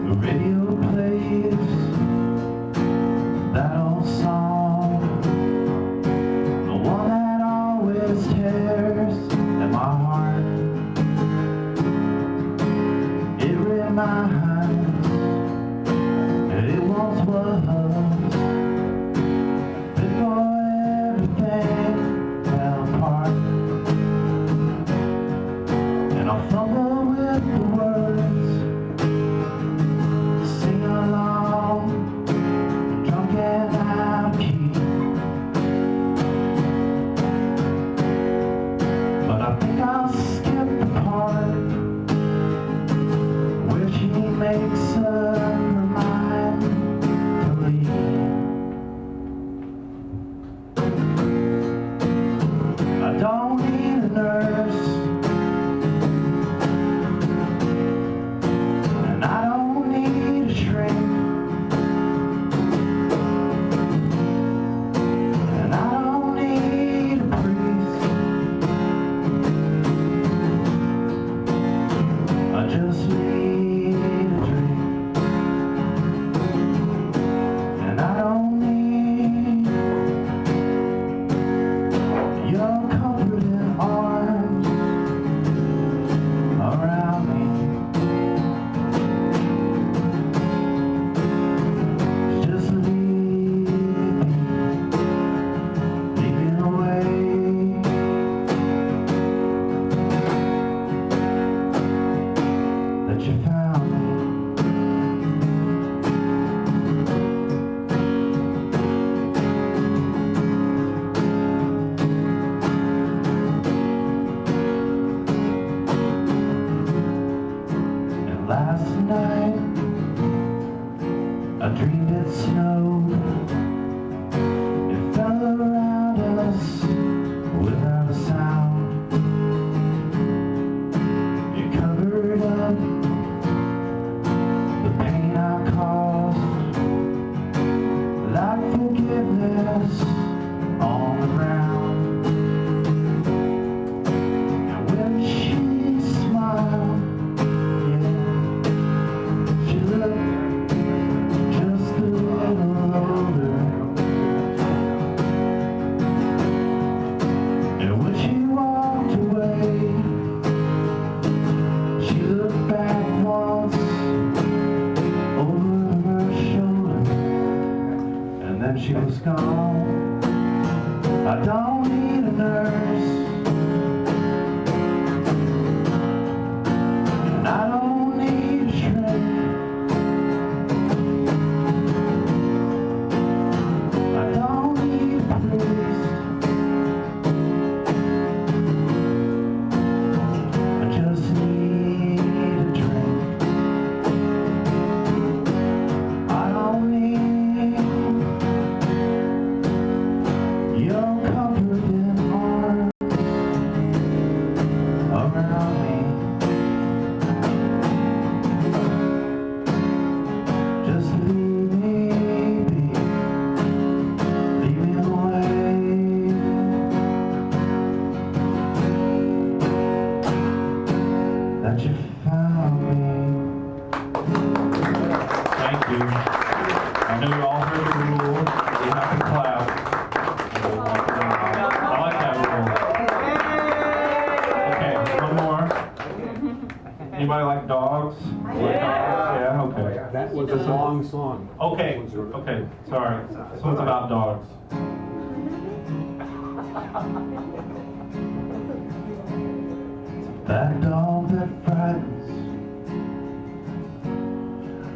The radio plays that old song, the one that always tears at my heart. It reminds that it once was before everything fell apart. And I'll fumble with the words, sing along, drunk and out of key. But I think I'll skip the part where she makes her mind to leave. I don't need a nurse, and I don't need a shrink, and I don't need a priest. I just need a drink, and I don't need your comforting arms around me. Just leave me away. That you found me. And last night I dreamed it snowed. It fell around us without a sound. It covered up the pain I caused, like forgiveness on the ground. And when she smiled, yeah, she looked just a little older. And when she walked away, she looked back once over her shoulder, and then she was gone. I don't need a nurse, and I don't need a shrink. I don't need a priest. I just need a drink. I don't need your comforting arms around me. Just leave me be, leave me away. That you found me. Thank you. I know you all heard the rule. You have to clap. I like that rule. Okay, one more. Anybody like dogs? Yeah, okay. That was a long song. Okay, sorry. This one's about dogs. That dog that frightens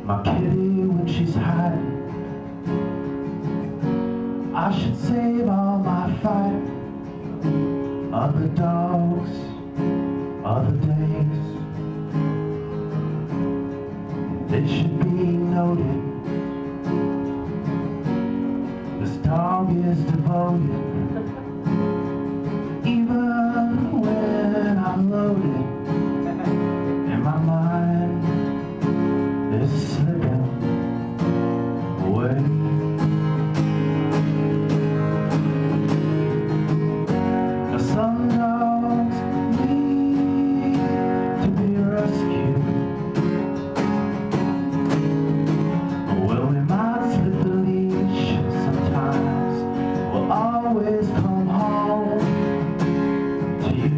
my kitty when she's hiding. I should save all my fighting. Other dogs, other days, they should be noted. This dog is devoted. Even when I'm loaded, and my mind is slipping away. Now some dogs need to be rescued. Well, we might slip the leash sometimes. We'll always come home to you.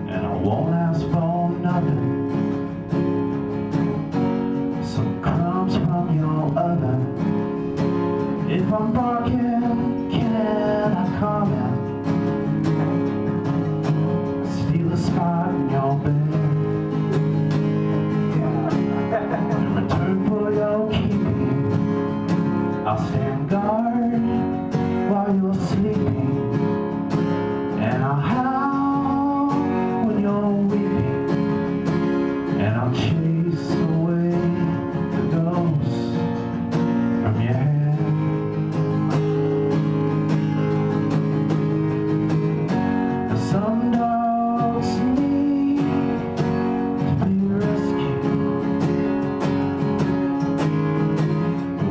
And I won't ask for nothing. Some crumbs from your oven. If I'm barking, can I comment? Steal a spot in your bed. In return for your keeping, I'll stand guard while you're sleeping. And I'll howl when you're weeping. And I'll chase away the ghosts from your head. Some dogs need to be rescued.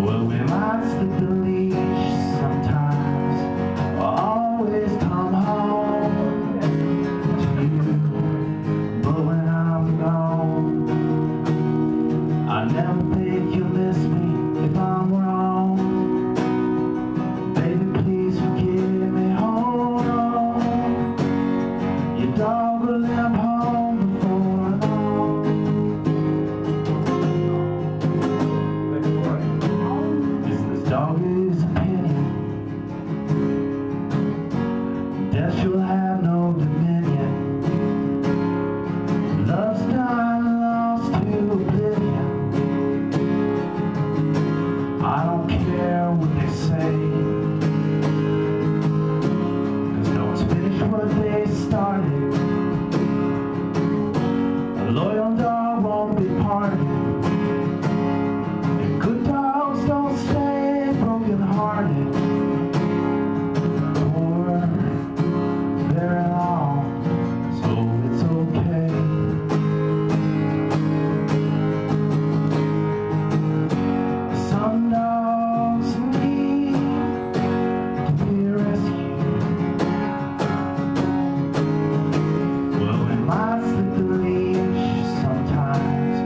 Well, we might slip the leash sometimes. I'll always come home to you. But when I'm gone, I never think you'll miss me if I'm wrong. Baby, please forgive me. Hold on. Your dog will limp home before long. Is this dog's opinion? Death shall have no dominion. Love's not lost to oblivion. I don't care what they say, 'cause dogs finish what they started. A loyal dog won't be parted. And good dogs don't stay broken-hearted for very long, so it's okay. Some dogs need to be rescued. Well, we might slip the leash sometimes.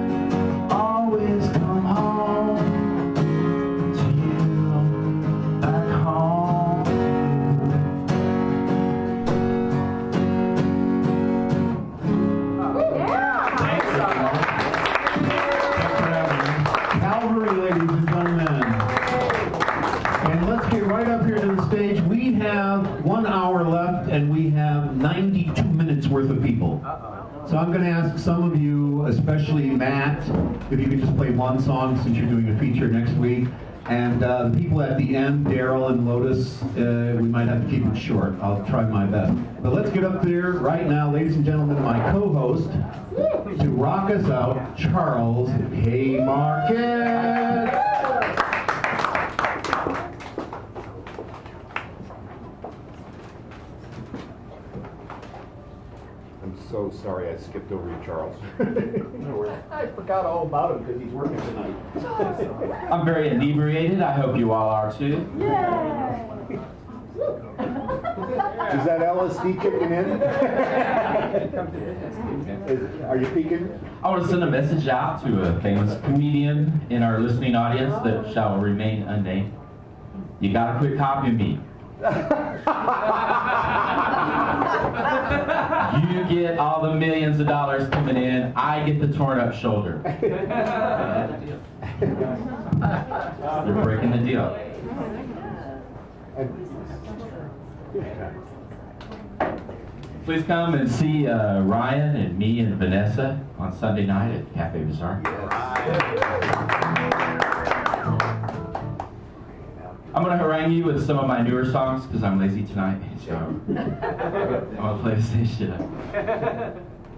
Always come home to you, back home. Calvary, ladies and gentlemen. And let's get right up here to the stage. We have 1 hour left, and we have 92 minutes worth of people. So I'm going to ask some of you, especially Matt, if you could just play one song since you're doing a feature next week. And the people at the end, Daryl and Lotus, we might have to keep it short. I'll try my best. But let's get up there right now, ladies and gentlemen, my co-host, to rock us out, Charles Haymarket. I'm so sorry I skipped over you, Charles. I forgot all about him because he's working tonight. I'm very inebriated. I hope you all are too. Is that LSD kicking in? Are you peeking? I want to send a message out to a famous comedian in our listening audience that shall remain unnamed. You gotta quit copying me. You get all the millions of dollars coming in, I get the torn up shoulder. You're breaking the deal. Please come and see Ryan and me and Vanessa on Sunday night at Cafe Bazaar. I'm going to harangue you with some of my newer songs because I'm lazy tonight. So I'm going to play the same shit up.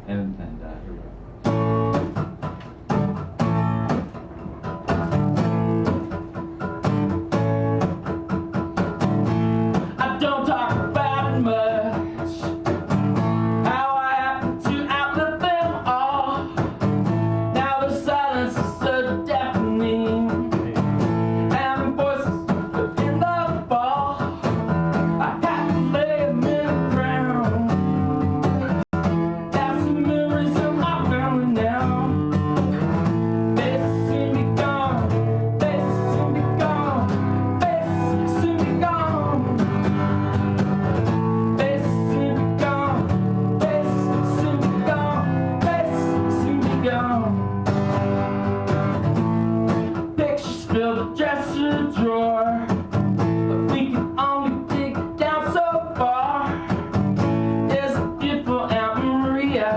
And here we go. I don't talk about it much, how I happen to outlive them all. Now the silence is so deafening, and the voices in the fall. I had to lay them in the ground. That's the memories of my family now. They soon be gone, they soon be gone, they soon be gone. They soon be gone, they soon be gone, they soon be gone. Pictures fill the dresser drawer, but we can only dig down so far. There's a beautiful Aunt Maria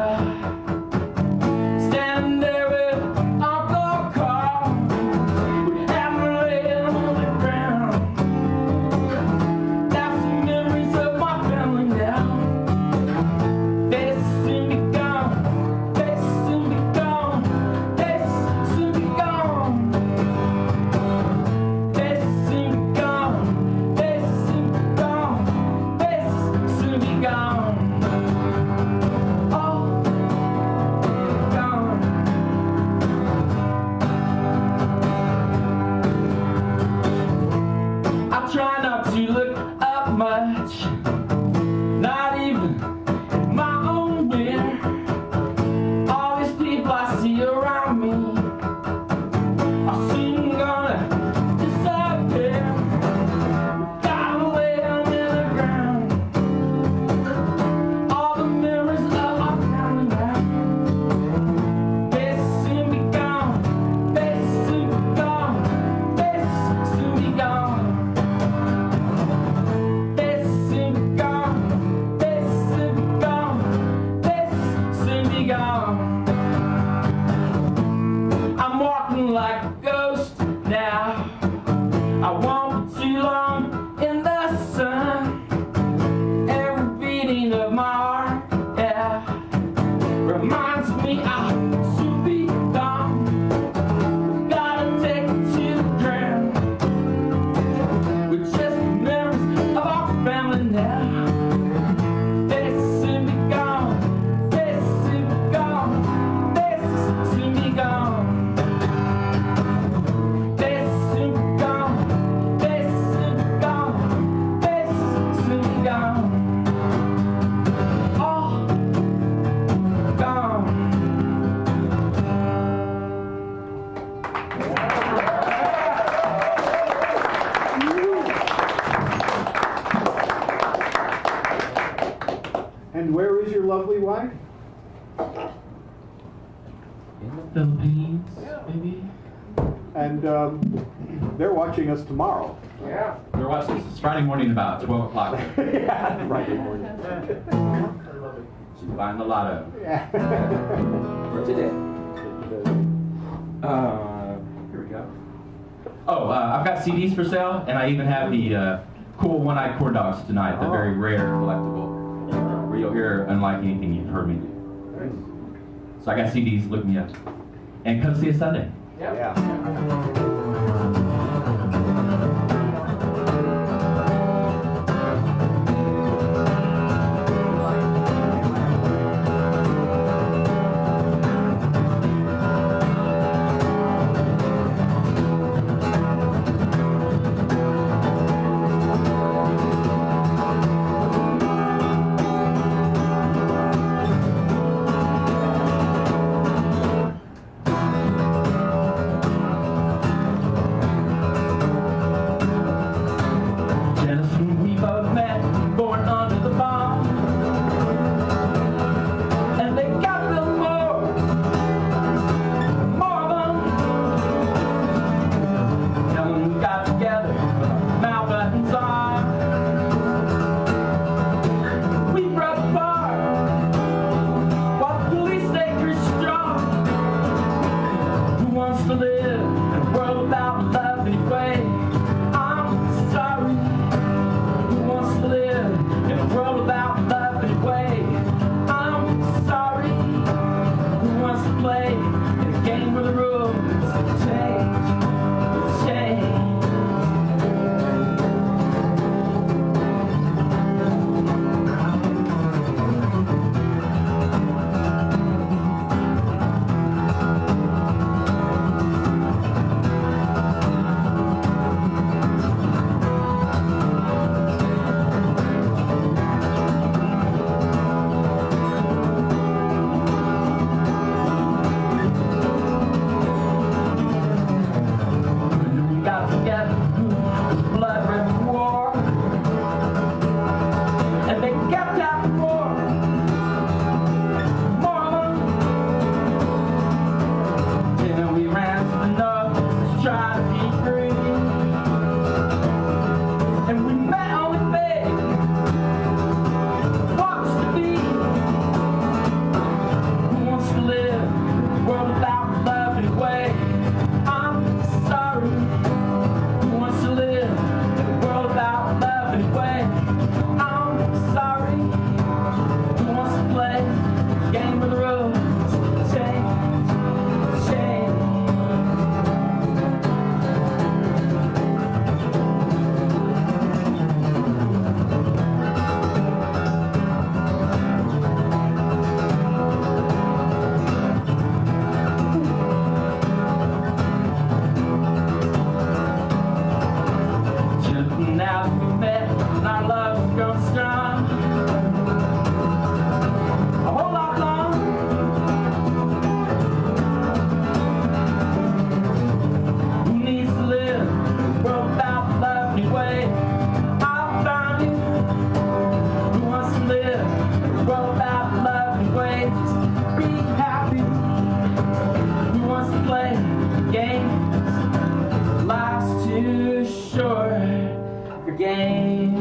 standing there with Uncle Carl. We have her laying on the ground. That's the memories of my family now. They soon be gone, they soon be gone, they soon be gone. They soon be gone, they soon be gone, they soon be gone. Oh, gone. I try not to look up much, not even in my own mirror. All these people I see around me are soon gonna disappear. Gotta lay them in the ground. All the memories of my family now. They soon be gone, they soon be gone, they soon be gone. They soon be gone, they soon be gone, they soon be gone. I'm walking like a ghost now. I won't be too long in the sun. Every beating of my heart, yeah, reminds me I'll soon be gone. Gotta take it to the ground with just the memories of our family now. They soon be gone, they soon be gone, they soon be gone. They soon be gone, they soon be gone, they soon be gone. All gone. And where is your lovely wife? In the Philippines, maybe? And they're watching us tomorrow. Yeah. We're watching this. It's Friday morning about 12 o'clock. Yeah, Friday morning. She's buying the lotto. Yeah. For today. Here we go. Oh, I've got CDs for sale, and I even have the cool One-Eyed Corn Dogs tonight, the very rare collectible, where you'll hear unlike anything you've heard me do. So I got CDs, look me up. And come see us Sunday. Yeah. rules change, change. Just now we met and our love's grown strong. A whole lot long. Who needs to live a world without lovely way? I found you. Who wants to live a world without lovely way? Just be happy. Who wants to play games? Life's too short for games.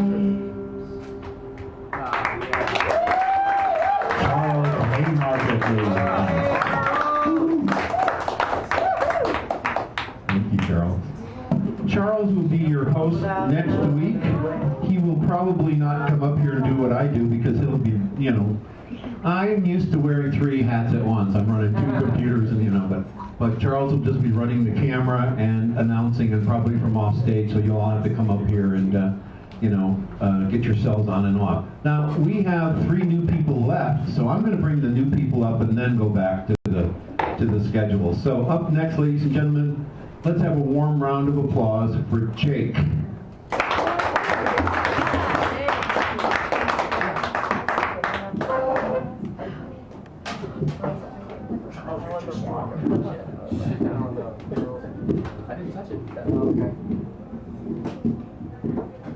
Charles Haymarket, please. Thank you, Charles. Charles will be your host next week. He will probably not come up here and do what I do because he'll be, you know, I'm used to wearing 3 hats at once. I'm running 2 computers and, you know, but Charles will just be running the camera and announcing and probably from off stage, so you'll all have to come up here and, you know, get yourselves on and off. Now, we have 3 new people left, so I'm going to bring the new people up and then go back to the schedule. So up next, ladies and gentlemen, let's have a warm round of applause for Jake.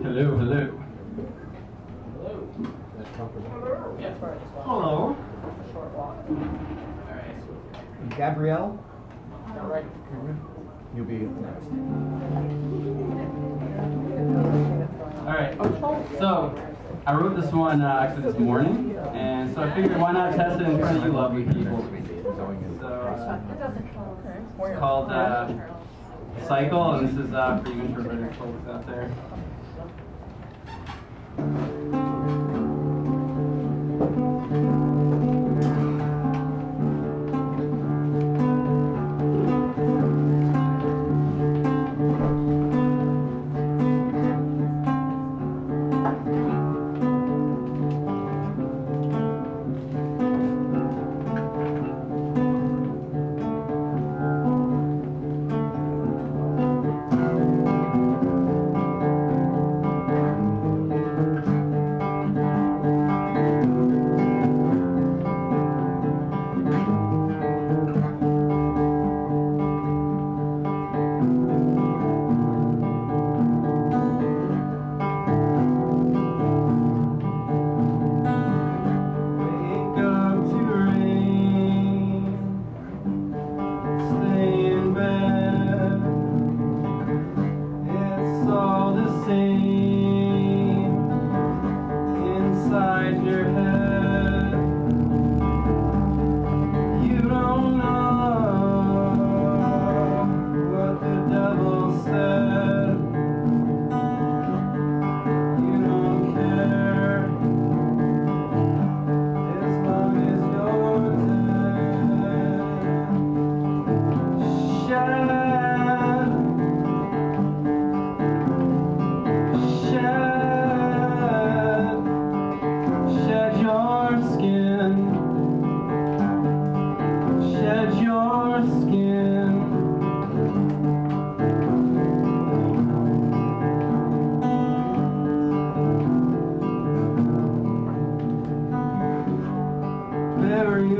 Hello, hello. Hello. Gabrielle? You'll be next. Alright, so I wrote this one actually this morning, and so I figured why not test it in front of you lovely people. So it's called Cycle, and this is for you introverted folks out there.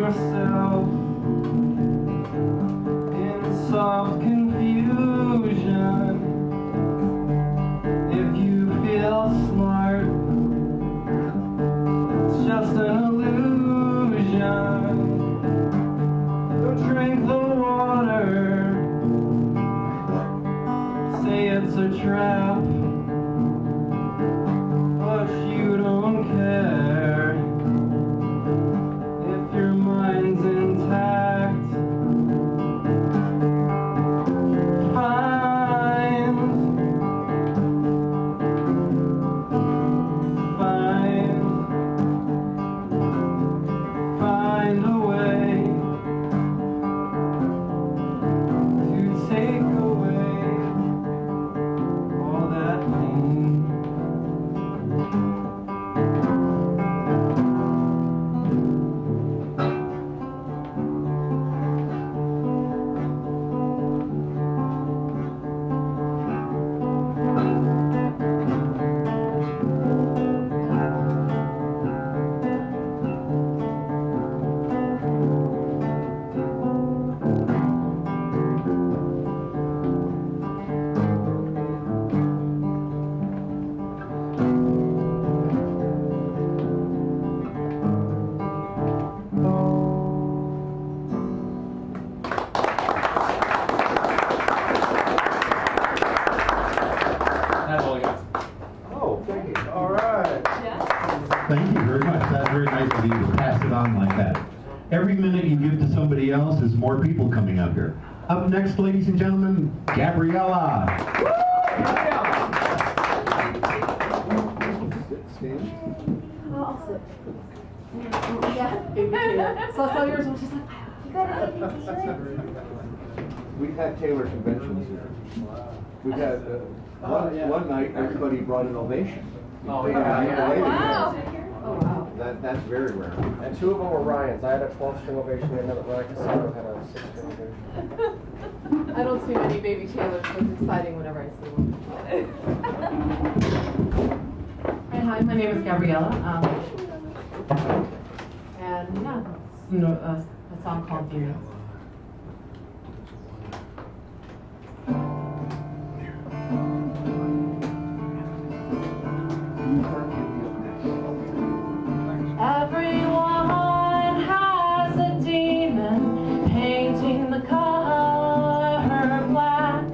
yourself in soft confusion. If you feel smart, it's just an illusion. Go drink the water, say it's a trap, but you don't care. If your mind's intact, find a way. moment you give to somebody else is more people coming up here. Up next, ladies and gentlemen, Gabriella. I'll sit. Yeah. So I saw yours and she's like, You gotta get these t-shirts. We've had Taylor conventions here. We've had, one night, everybody brought an ovation. Oh, yeah. Wow. oh wow. That's very rare. And two of them were Ryan's. I had a 12-string ovation, and another Ryan Casano had a 6-string ovation. I don't see many baby Taylors, so it's exciting whenever I see one. Hi, my name is Gabriella. And yeah, it's a song called Demons. Everyone has a demon painting the color black.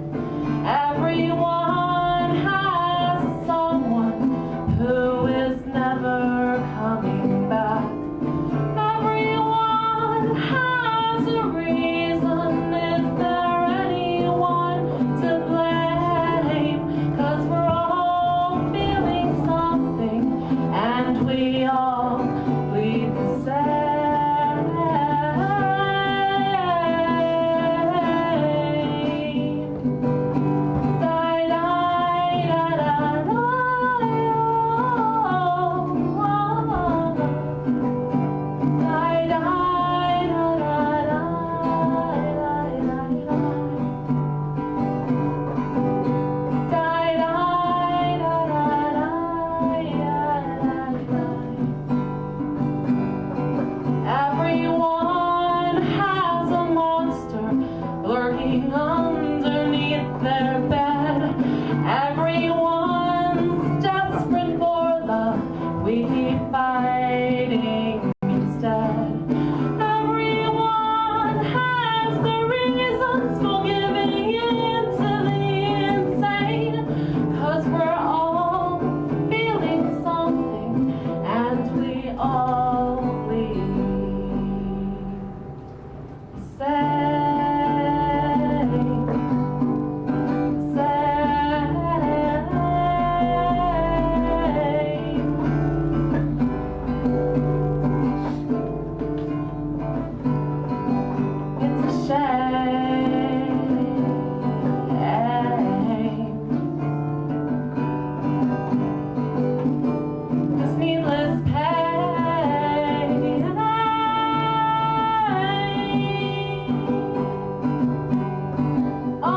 Everyone has someone who is never coming back. Everyone has a reason. Is there anyone to blame? 'Cause we're all feeling something, and we all bleed the same. Die, die, da, da, da, die, die, da, da, da, Everyone has a monster lurking underneath their bed. Everyone's desperate for love. We keep fighting instead. Everyone has their reasons for giving in to the insane. 'Cause we're all feeling something, and we all bleed the It's a shame. This needless pain. Oh,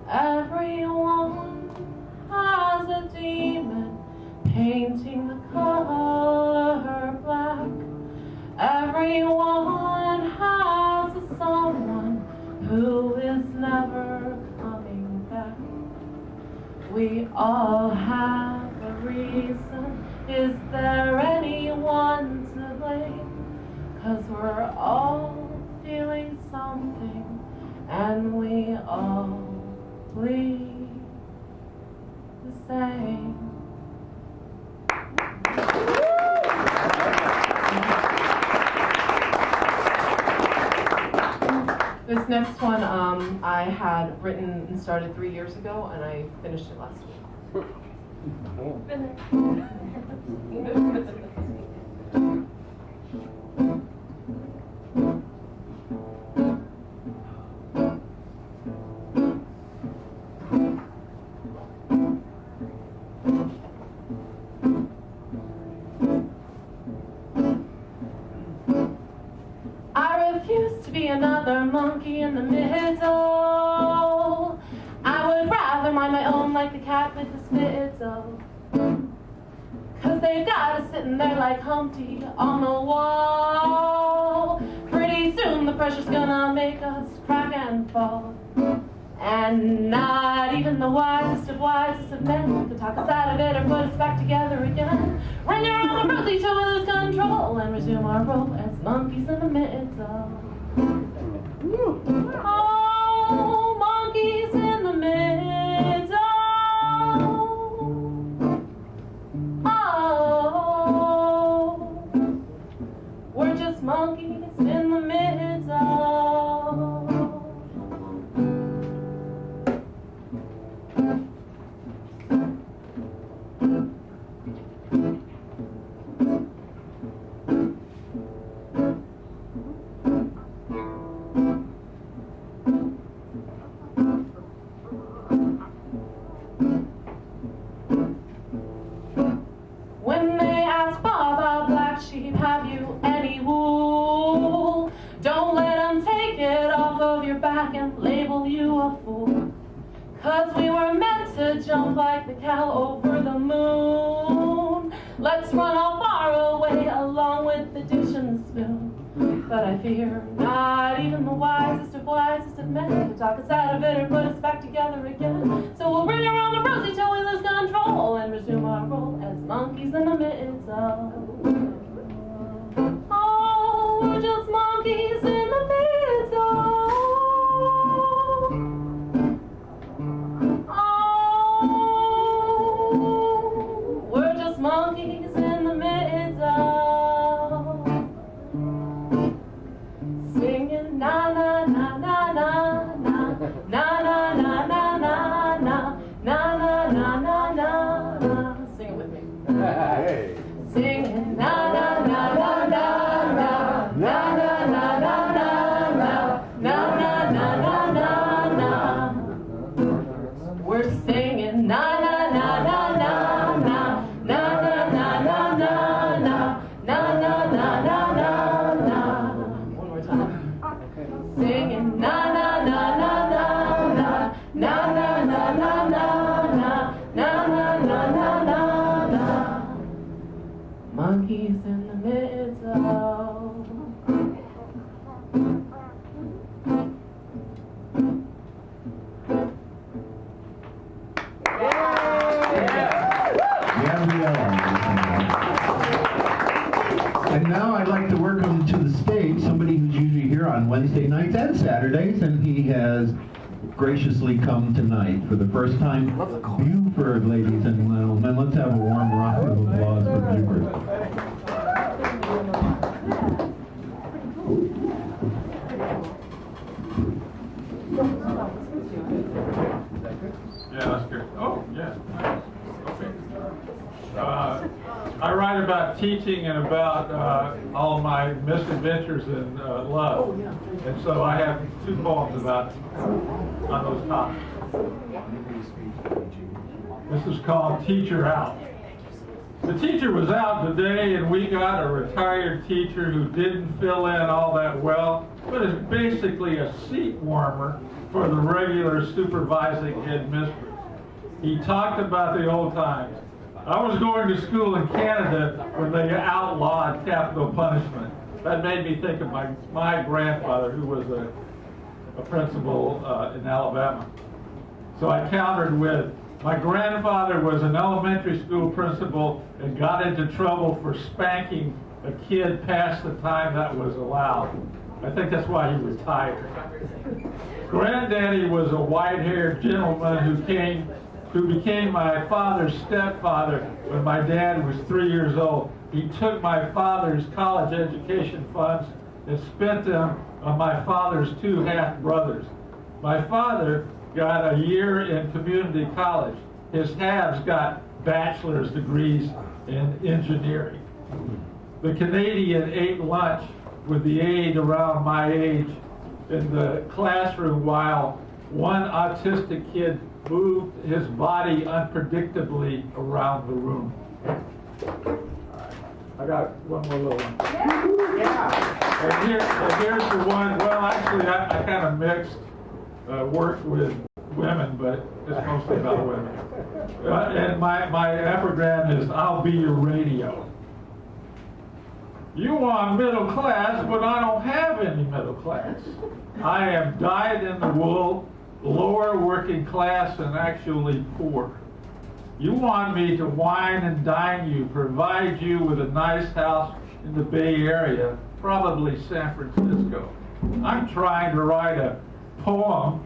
everyone has a demon painting the color black. Everyone has a someone who is never coming back. We all have a reason. Is there anyone to blame? 'Cause we're all feeling something, and we all bleed the same. This next one I had written and started 3 years ago, and I finished it last week. I refuse to be another monkey in the middle. I would rather mind my own like the cat with the spittle. 'Cause they've got us sitting there like Humpty on the wall. Pretty soon the pressure's gonna make us crack and fall. And not even the wisest of men could talk us out of it or put us back together again. Run around the rosy till we lose control and resume our role as monkeys in the middle. Oh, monkeys in the middle. Oh, just monkeys in the midst of. When they ask Baba Black Sheep, have you any wool? Don't let them take it off of your back and label you a fool. 'Cause we were meant to jump like the cow over the moon. Let's run all far away along with the dish and the spoon. But I fear not even the wisest of men to talk us out of it or put us back together again. So we'll ring around the rosy till we lose control and resume our role as monkeys in the midst of. Oh, we're just monkeys in the midst of. Oh, we're just monkeys in the midst of. Singing na na na na na na na na na na na na na na na na na. Sing it with me. Hey. Singing na na na na na na na na na na na na na na na. We're singing na na na na na na na na na na na na na na na na. One more time. Singing na na na na na na na na na na na na na na na na. Monkeys in the midst of. Yeah, we are. And now I'd like to welcome to the stage somebody who's usually here on Wednesday nights and Saturdays, and he has graciously come tonight for the first time. Buford, ladies and gentlemen. Let's have a warm round of applause for Buford. Yeah, that's good. Oh, yeah. Okay. I write about teaching and about all my misadventures in love. And so I have 2 poems on those topics. This is called Teacher Out. The teacher was out today, and we got a retired teacher who didn't fill in all that well, but is basically a seat warmer for the regular supervising headmistress. He talked about the old times. I was going to school in Canada when they outlawed capital punishment. That made me think of my grandfather, who was a principal in Alabama. So I countered with, my grandfather was an elementary school principal and got into trouble for spanking a kid past the time that was allowed. I think that's why he retired. Granddaddy was a white-haired gentleman who became my father's stepfather when my dad was 3 years old. He took my father's college education funds and spent them on my father's 2 half-brothers. My father got a year in community college. His halves got bachelor's degrees in engineering. The Canadian ate lunch with the aide around my age in the classroom while one autistic kid moved his body unpredictably around the room. I got one more little one. Yeah. And here's the one. Well, actually, I kind of mixed work with women, but it's mostly about women. And my epigram is, I'll be your radio. You want middle class, but I don't have any middle class. I am dyed in the wool, lower working class, and actually poor. You want me to wine and dine you, provide you with a nice house in the Bay Area, probably San Francisco. I'm trying to write a poem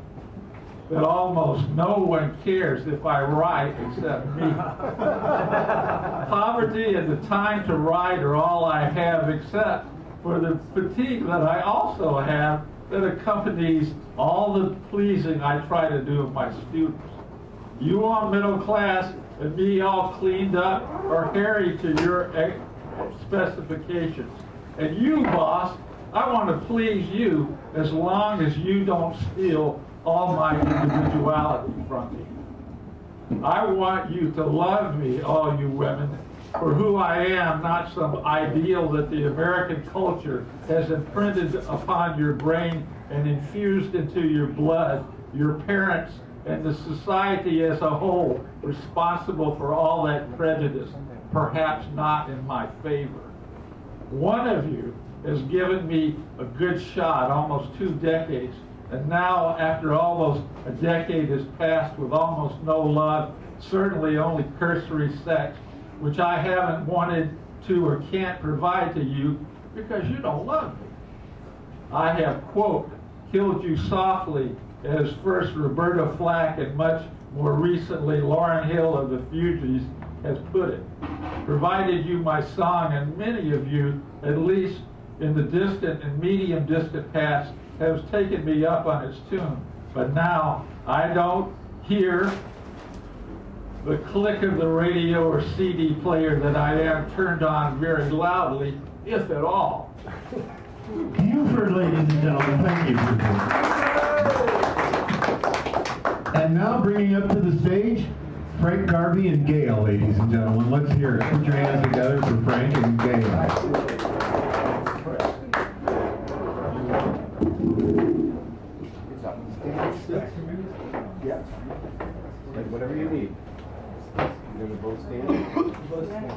that almost no one cares if I write except me. Poverty and the time to write are all I have except for the fatigue that I also have that accompanies all the pleasing I try to do of my students. You want middle class and me all cleaned up or hairy to your specifications. And you, boss, I want to please you as long as you don't steal all my individuality from me. I want you to love me, all you women, for who I am, not some ideal that the American culture has imprinted upon your brain and infused into your blood, your parents, and the society as a whole responsible for all that prejudice, perhaps not in my favor. One of you has given me a good shot, almost 2 decades, and now, after almost a decade has passed with almost no love, certainly only cursory sex, which I haven't wanted to or can't provide to you because you don't love me. I have, quote, killed you softly, as first Roberta Flack and much more recently Lauryn Hill of the Fugees has put it. Provided you my song, and many of you, at least in the distant and medium distant past, has taken me up on its tune. But now I don't hear the click of the radio or CD player that I am turned on very loudly, if at all. Buford, ladies and gentlemen, thank you for this. And now bringing up to the stage, Frank Garvey and Gail, ladies and gentlemen. Let's hear it. Put your hands together for Frank and Gail. Yeah. Whatever you need. You're going to both stand? Both stand.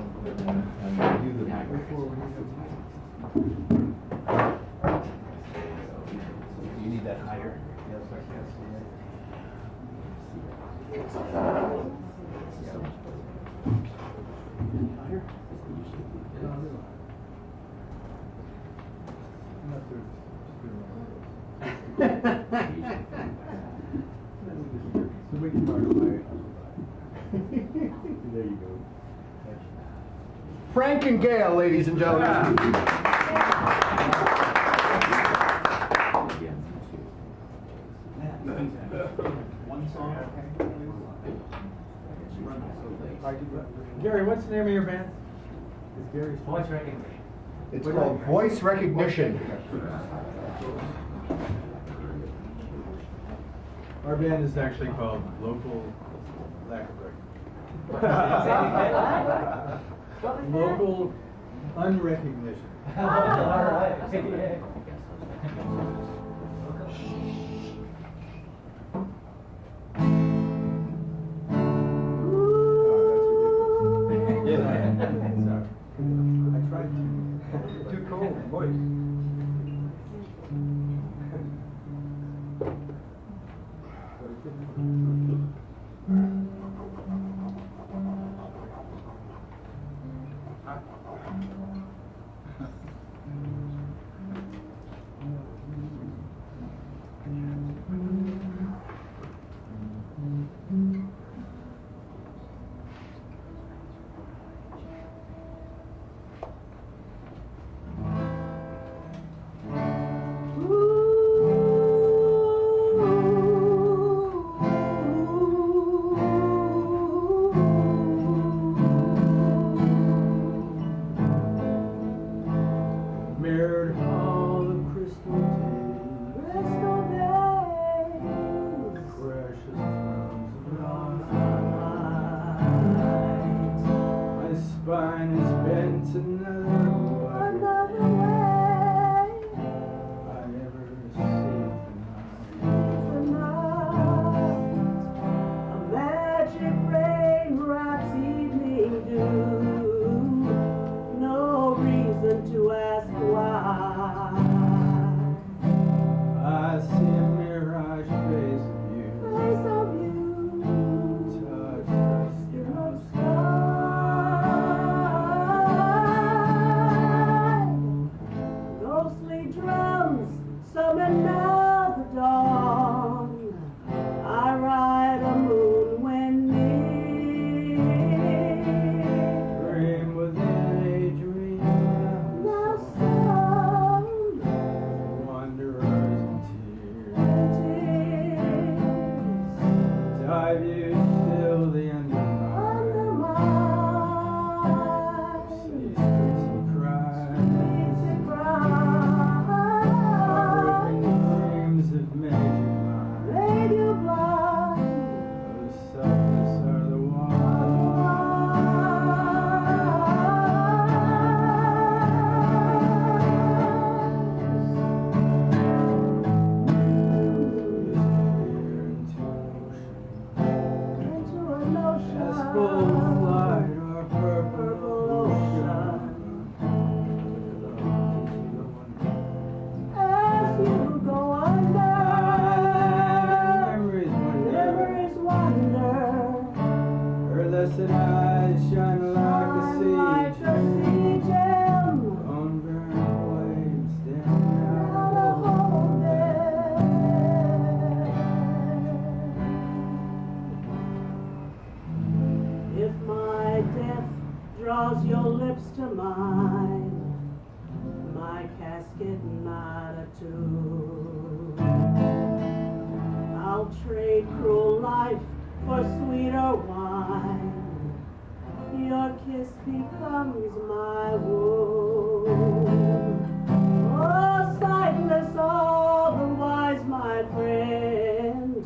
And do the you need that higher? Yes, I guess. There you go. Frank and Gail, ladies and gentlemen. One song. Gary, what's the name of your band? It's Gary's Voice Recognition. It's called Voice Recognition. Our band is actually called Local Lack of Recognition. Local Unrecognition. All right. I tried to. Too cold, voice. No reason to ask why. basket matter too. I'll trade cruel life for sweeter wine. Your kiss becomes my wound. Oh, sightless all the wise, my friend,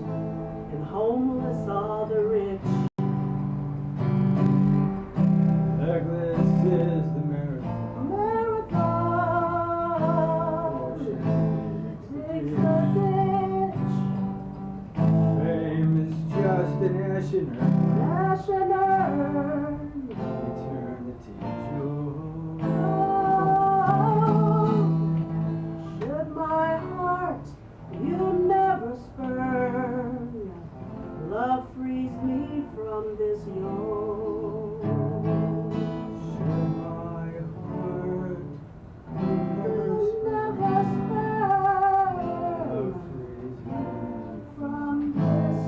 and homeless all the rich. Douglas is the Marathon takes the ditch. fame is just an ash in her Ash and earn. eternity joy. Oh, should my heart you never spurn, love frees me from this yoke. Should my heart never Never spurn from this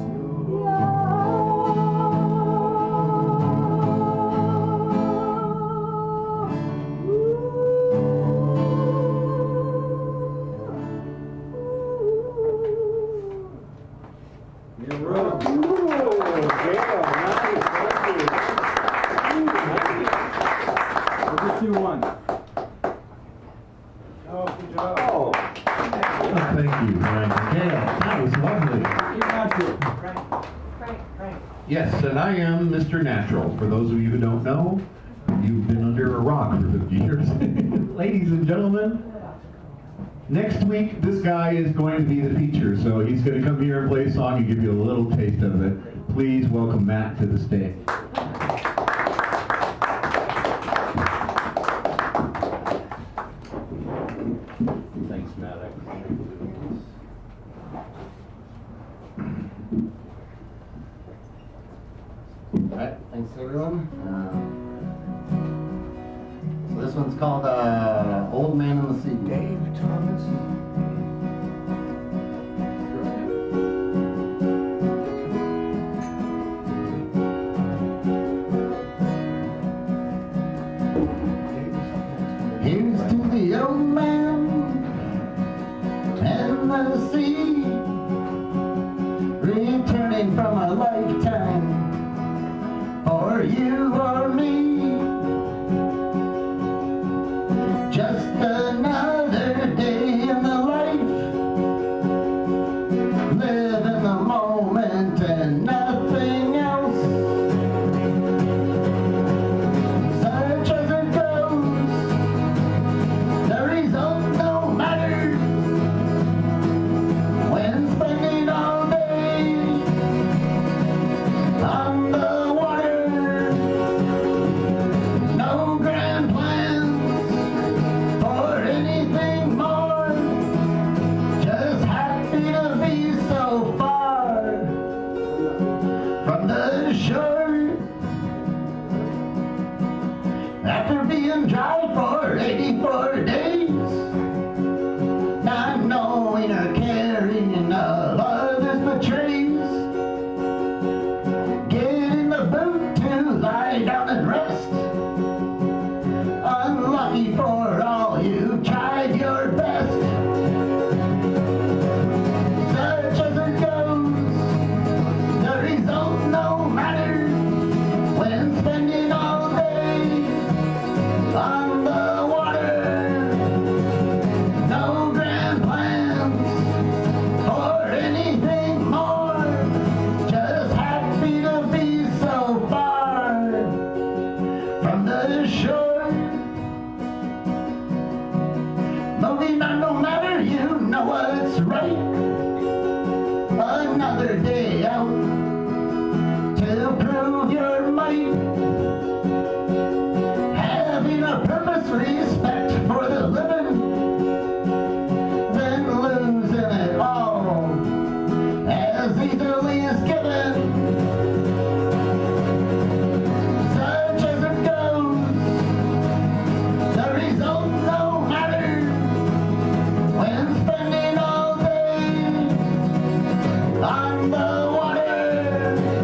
We'll just do one. Oh, good job. Oh, thank you, Frank. Gail, that was lovely. Yes, and I am Mr. Natural. For those of you who don't know, you've been under a rock for 50 years. Ladies and gentlemen, next week this guy is going to be the feature, so he's going to come here and play a song and give you a little taste of it. Please welcome Matt to the stage. Thanks, Matt. Alright, thanks everyone. So this one's called Old Man in the Sea. Dave Thomas. Here's to the old man and the sea, returning from a lifetime for you or me. Just another day in the life, live in the moment and nothing else. Such as it goes, the result don't matter. When spending all day on the water, no grand plans for anything more, just happy to be so far from the shore. After being dry for 84 days, not knowing or caring of others' betrays, get in the boot to lie down and rest. Unlucky for all you tried your best. Such as it goes, the result no matter. When spending all day on the water, no grand plans for anything more, just happy to be so far from the shore. Moving on no matter, you know what's right. Another day out to prove your might. Having a purpose, respect for the living, then losing it all as easily as given. Such as it goes, the result no matter. When spending all day on the water,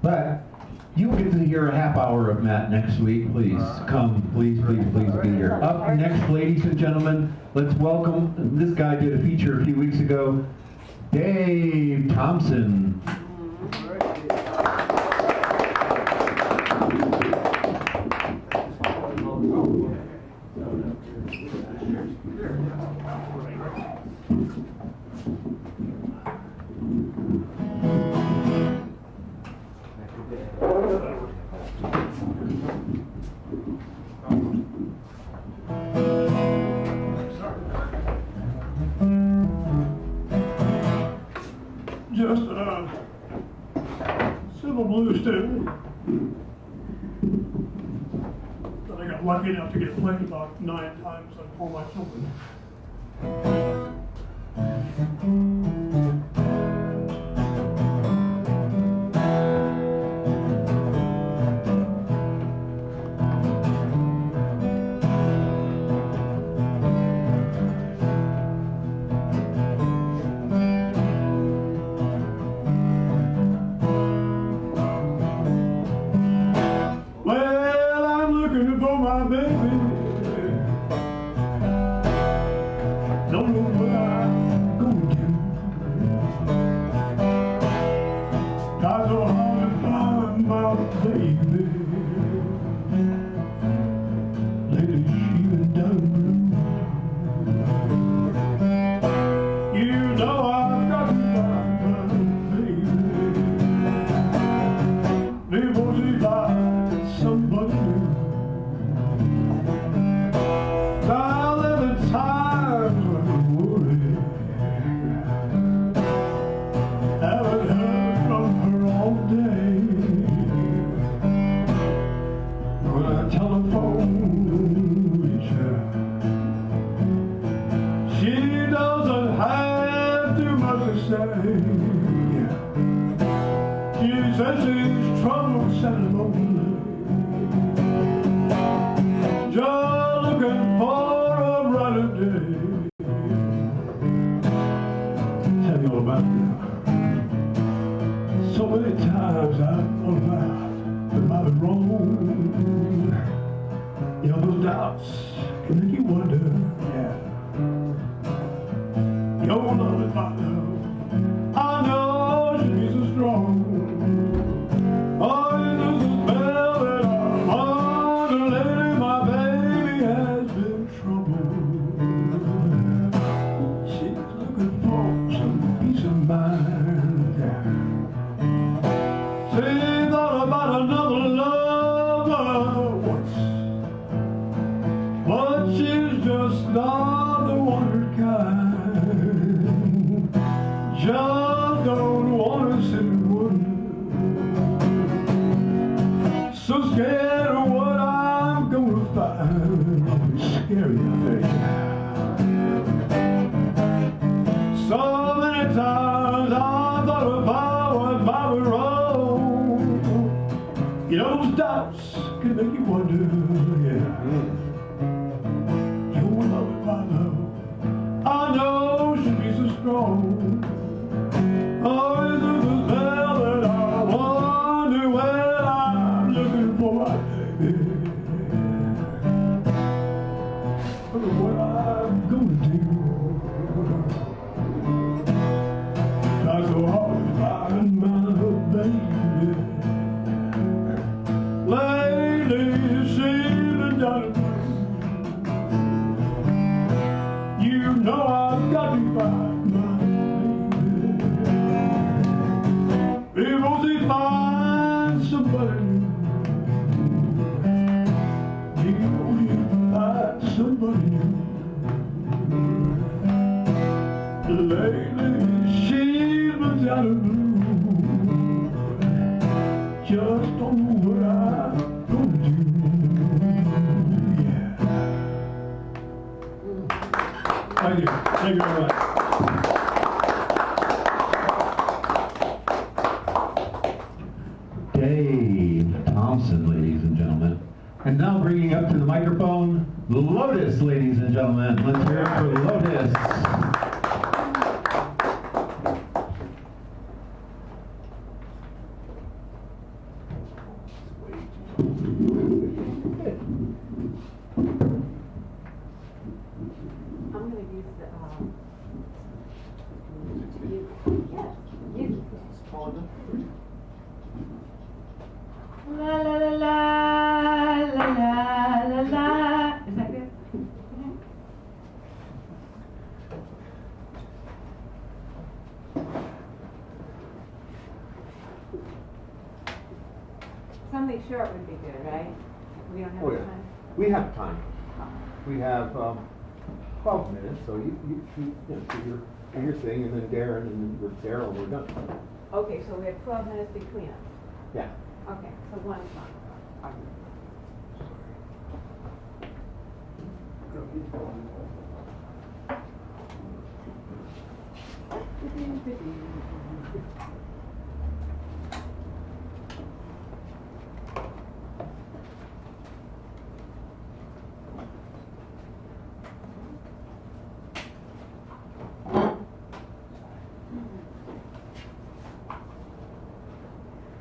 But you'll get to hear a half hour of Matt next week. Please come, please, please, please be here. Up next, ladies and gentlemen, let's welcome, this guy did a feature a few weeks ago, Dave Thompson. Just a simple blues tune that I got lucky enough to get played about 9 times on all my children. Well, I'm looking for my baby. Don't know what I'm gonna do. Got so hard to find my baby. Lately she been down blue. You know I've got to find my baby before she finds somebody new. Now there are times when I worry, haven't heard from her all day. When I telephone reach her, she doesn't have too much to say. She says she's troubled, sad and lonely, just looking for a brighter day. Tell me all about it. So many times I've thought about am I wrong? You know, those doubts can make you wonder. Yeah. Your love is my love. I know she'll be so strong. Oh, you know the spell that I'm under, lately my baby has been troubled. She's looking for some peace of mind. She thought about another lover once, but she's just not the one kind. Just don't want to sit and wonder. So scared of what I'm gonna find. It's scary, I think. So many times I thought about what might be wrong. You know, those doubts can make you wonder, yeah. Your love is my love. I know she'll be so strong. Oh, is it the spell that I wonder when I'm looking for my baby? What I'm gonna do. Try so hard to find my baby. Lately she's been down and blue. You know I've got to find my baby before she finds somebody new. Before she finds somebody new. Lately she's been down and blue. Just don't know what I'm gonna do. Yeah. Thank you. Thank you very much. Dave Thompson, ladies and gentlemen. And now bringing up to the microphone, Lotus, ladies and gentlemen. Let's hear it for Lotus. I'm going to use the, La la la la la la la la. Is that good? Something short would be good, right? We don't have Oh, yeah. time. We have time. We have 12 minutes, so you do your thing, and then Darren, and then with Daryl, we're done. Okay, so we have 12 minutes between us. Yeah. Okay, so one song.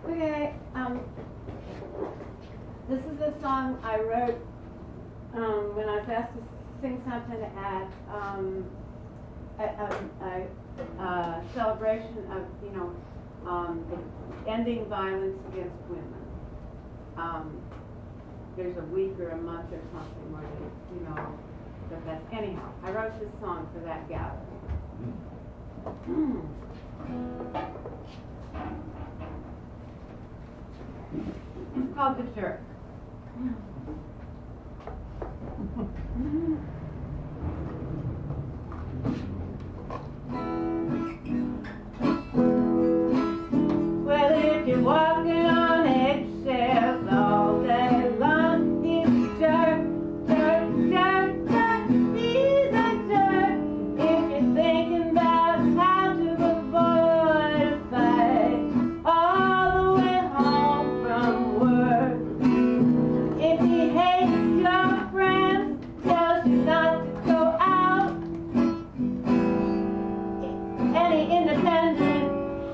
Okay, this is a song I wrote when I was asked to sing something at a celebration of, ending violence against women. There's a week or a month or something where they, that's anyhow. I wrote this song for that gathering. It's called The Jerk. Well, if you're walking on eggshells all day long, he's a jerk, jerk, jerk, jerk. He's a jerk. If you're thinking about how to avoid a fight all the way home from work, if he hates your friends, tells you not to go out, any independent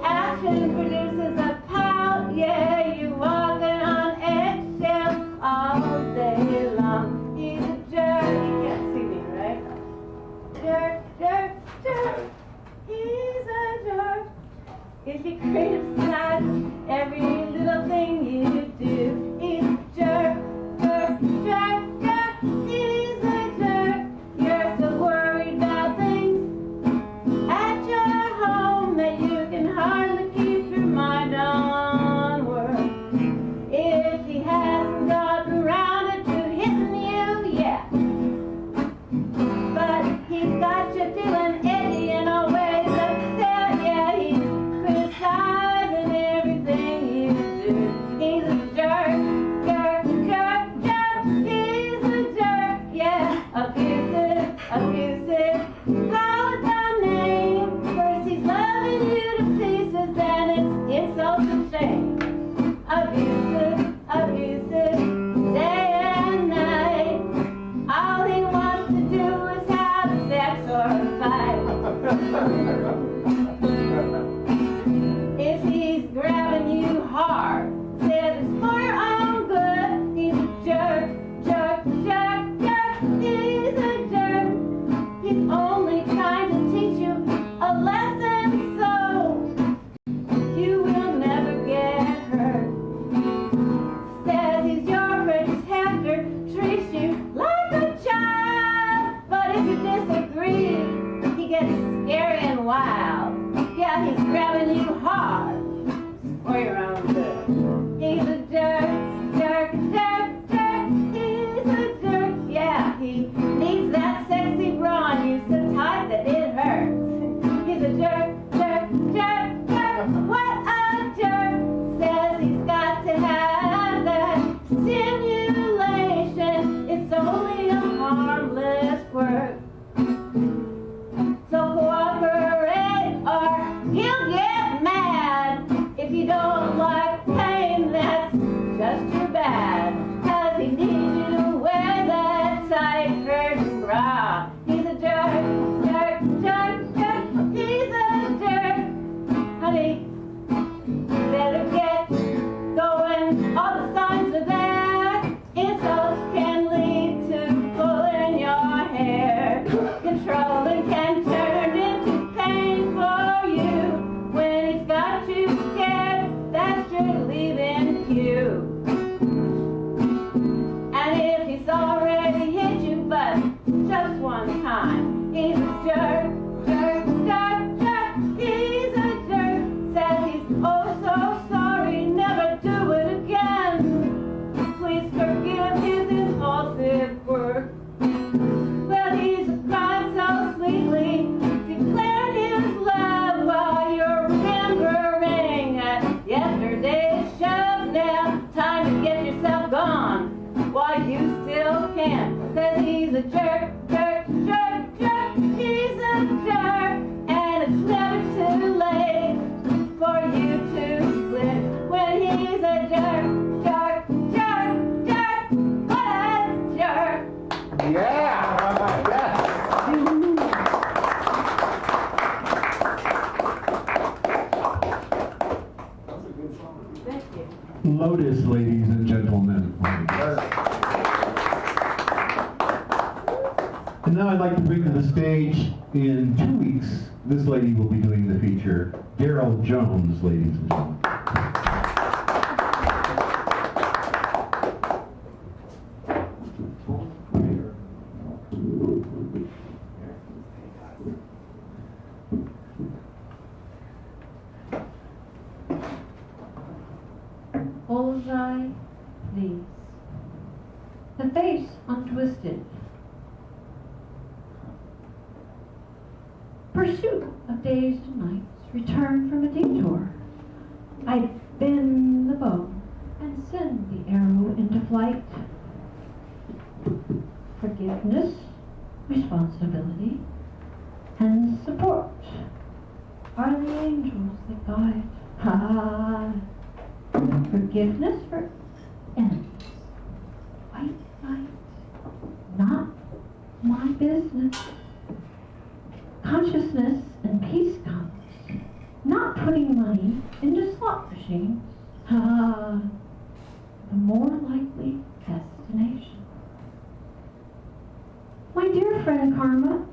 action produces a pout. Yeah, you're walking on eggshells all day long. He's a jerk. You can't see me, right? Jerk, jerk, jerk. He's a jerk. If he criticizes every little thing you do, he's a jerk, jerk, jerk, jerk. He's a jerk. You're so worried about things at your home that you can hardly keep your mind on work. If he hasn't gotten around to hitting you yet, but he's got you feeling edgy and always upset. Yeah, he's criticizing everything you do. He's a jerk, jerk, jerk, jerk. He's a jerk. Yeah, abusive, abusive. Call it by name. First he's loving you to pieces, and it's insults and shame. Abusive, abusive, day and night. All he wants to do is have sex or fight. If he's grabbing you hard, says it's for your own good, he's a jerk, jerk, jerk, jerk. He's a jerk. He's only trying to teach you a lesson so you will never get hurt. Says he's your protector, treats you like a child. But if you disagree, he gets scary and wild. Yeah, he's grabbing you hard for your own good. a jerk, jerk, jerk, jerk. He's a jerk, and it's never too late for you to split when he's a jerk, jerk, jerk, jerk. What a jerk! Yeah! Yes! Thank you. Lotus, ladies and gentlemen. And now I'd like to bring to the stage, in 2 weeks, this lady will be doing the feature, Daryl Jones, ladies and gentlemen. Bullseye, please. The face untwisted. Pursuit of days and nights, return from a detour. I bend the bow and send the arrow into flight. Forgiveness, responsibility, and support are the angels that guide. Forgiveness for enemies. White light, not my business. Consciousness and peace comes, not putting money into slot machines. The more likely destination. My dear friend Karma,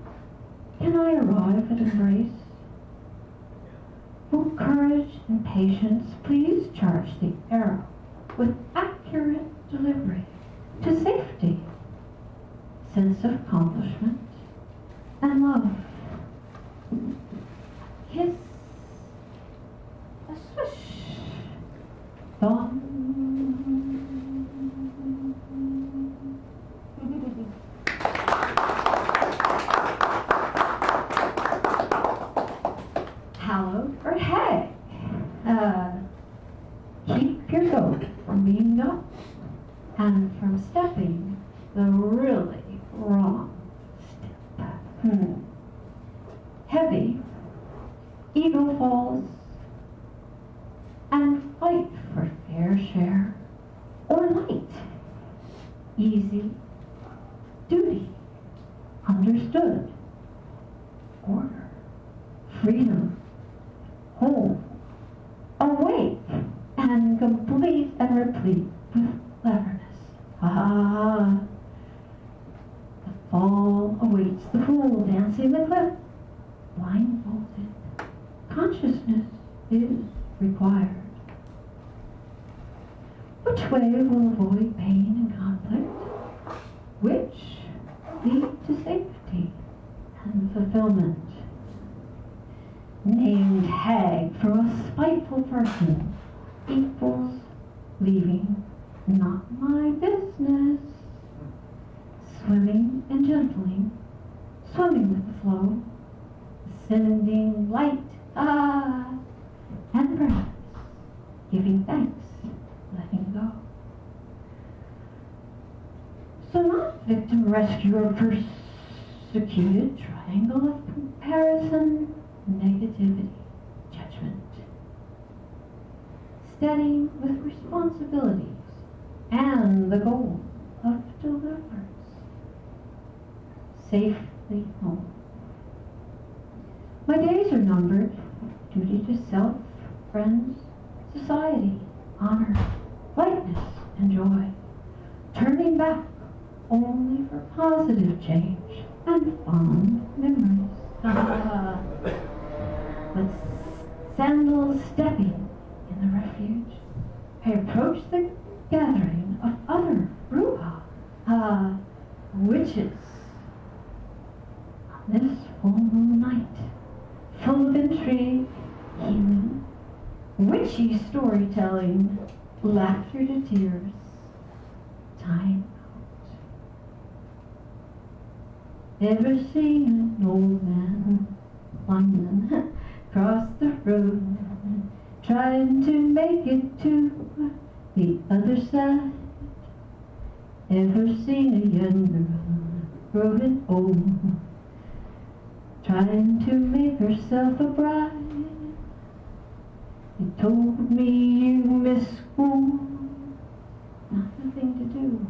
can I arrive at embrace? Will courage and patience please charge the arrow with accurate delivery to safety, sense of accomplishment, and love? Kiss, a swish, thumb. Hallowed or hag. Keep your goat from being got and from stepping the really wrong step. Heavy, ego falls, and fight for fair share, or light, easy, duty, understood, order, freedom, whole, awake, and complete and replete with cleverness. The fall awaits the fool dancing the cliff. Blindfolded, consciousness is required. Which way will avoid pain and conflict? Which lead to safety and fulfillment? Named hag from a spiteful person equals leaving, not my business. Swimming and gentling, swimming with the flow, sending light, and perhaps giving thanks, letting go. So not victim, rescuer, persecuted, triangle of comparison, negativity, judgment. Steady with responsibilities and the goal of deliverance. Safely home. My days are numbered, duty to self, friends, society, honor, lightness, and joy. Turning back only for positive change and fond memories. With sandals stepping in the refuge, I approach the gathering of other witches. On this full moon night, full of intrigue, healing, witchy storytelling, laughter to tears, time out. Ever seen an old man climbing across the road, trying to make it to the other side? Ever seen a young girl wrote it home, trying to make herself a bride. He told me you miss school, nothing to do.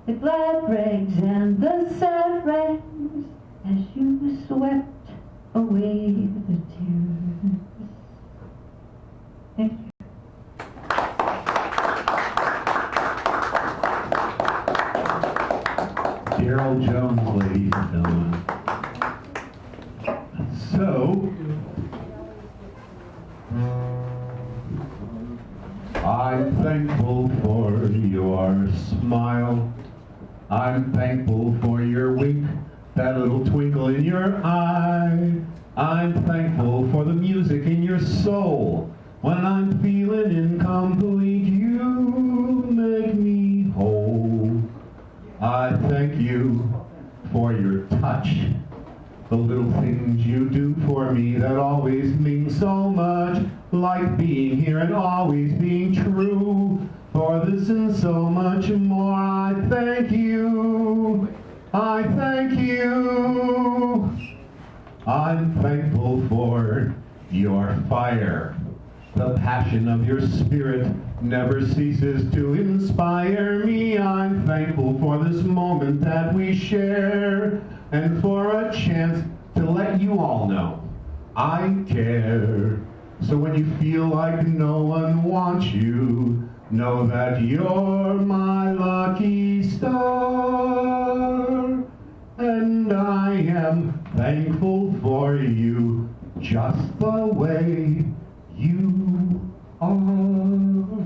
The glad rags and the sad rags as you swept away the tears. Thank you. Daryl Jones, ladies and gentlemen. So, I'm thankful for your smile. I'm thankful for your wink, that little twinkle in your eye. I'm thankful for the music in your soul. When I'm feeling incomplete, you make me whole. I thank you for your touch, the little things you do for me that always mean so much, like being here and always being true. For this and so much more, I thank you. I thank you. I'm thankful for your fire. The passion of your spirit never ceases to inspire me. I'm thankful for this moment that we share, and for a chance to let you all know I care. So when you feel like no one wants you, know that you're my lucky star. And I am thankful for you just the way you are.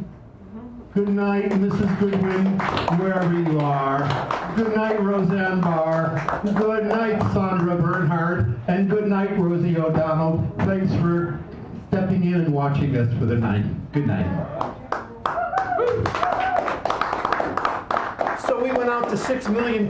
Good night, Mrs. Goodwin, wherever you are. Good night, Roseanne Barr. Good night, Sandra Bernhardt. And good night, Rosie O'Donnell. Thanks for stepping in and watching us for the night. Good night. So we went out to 6 million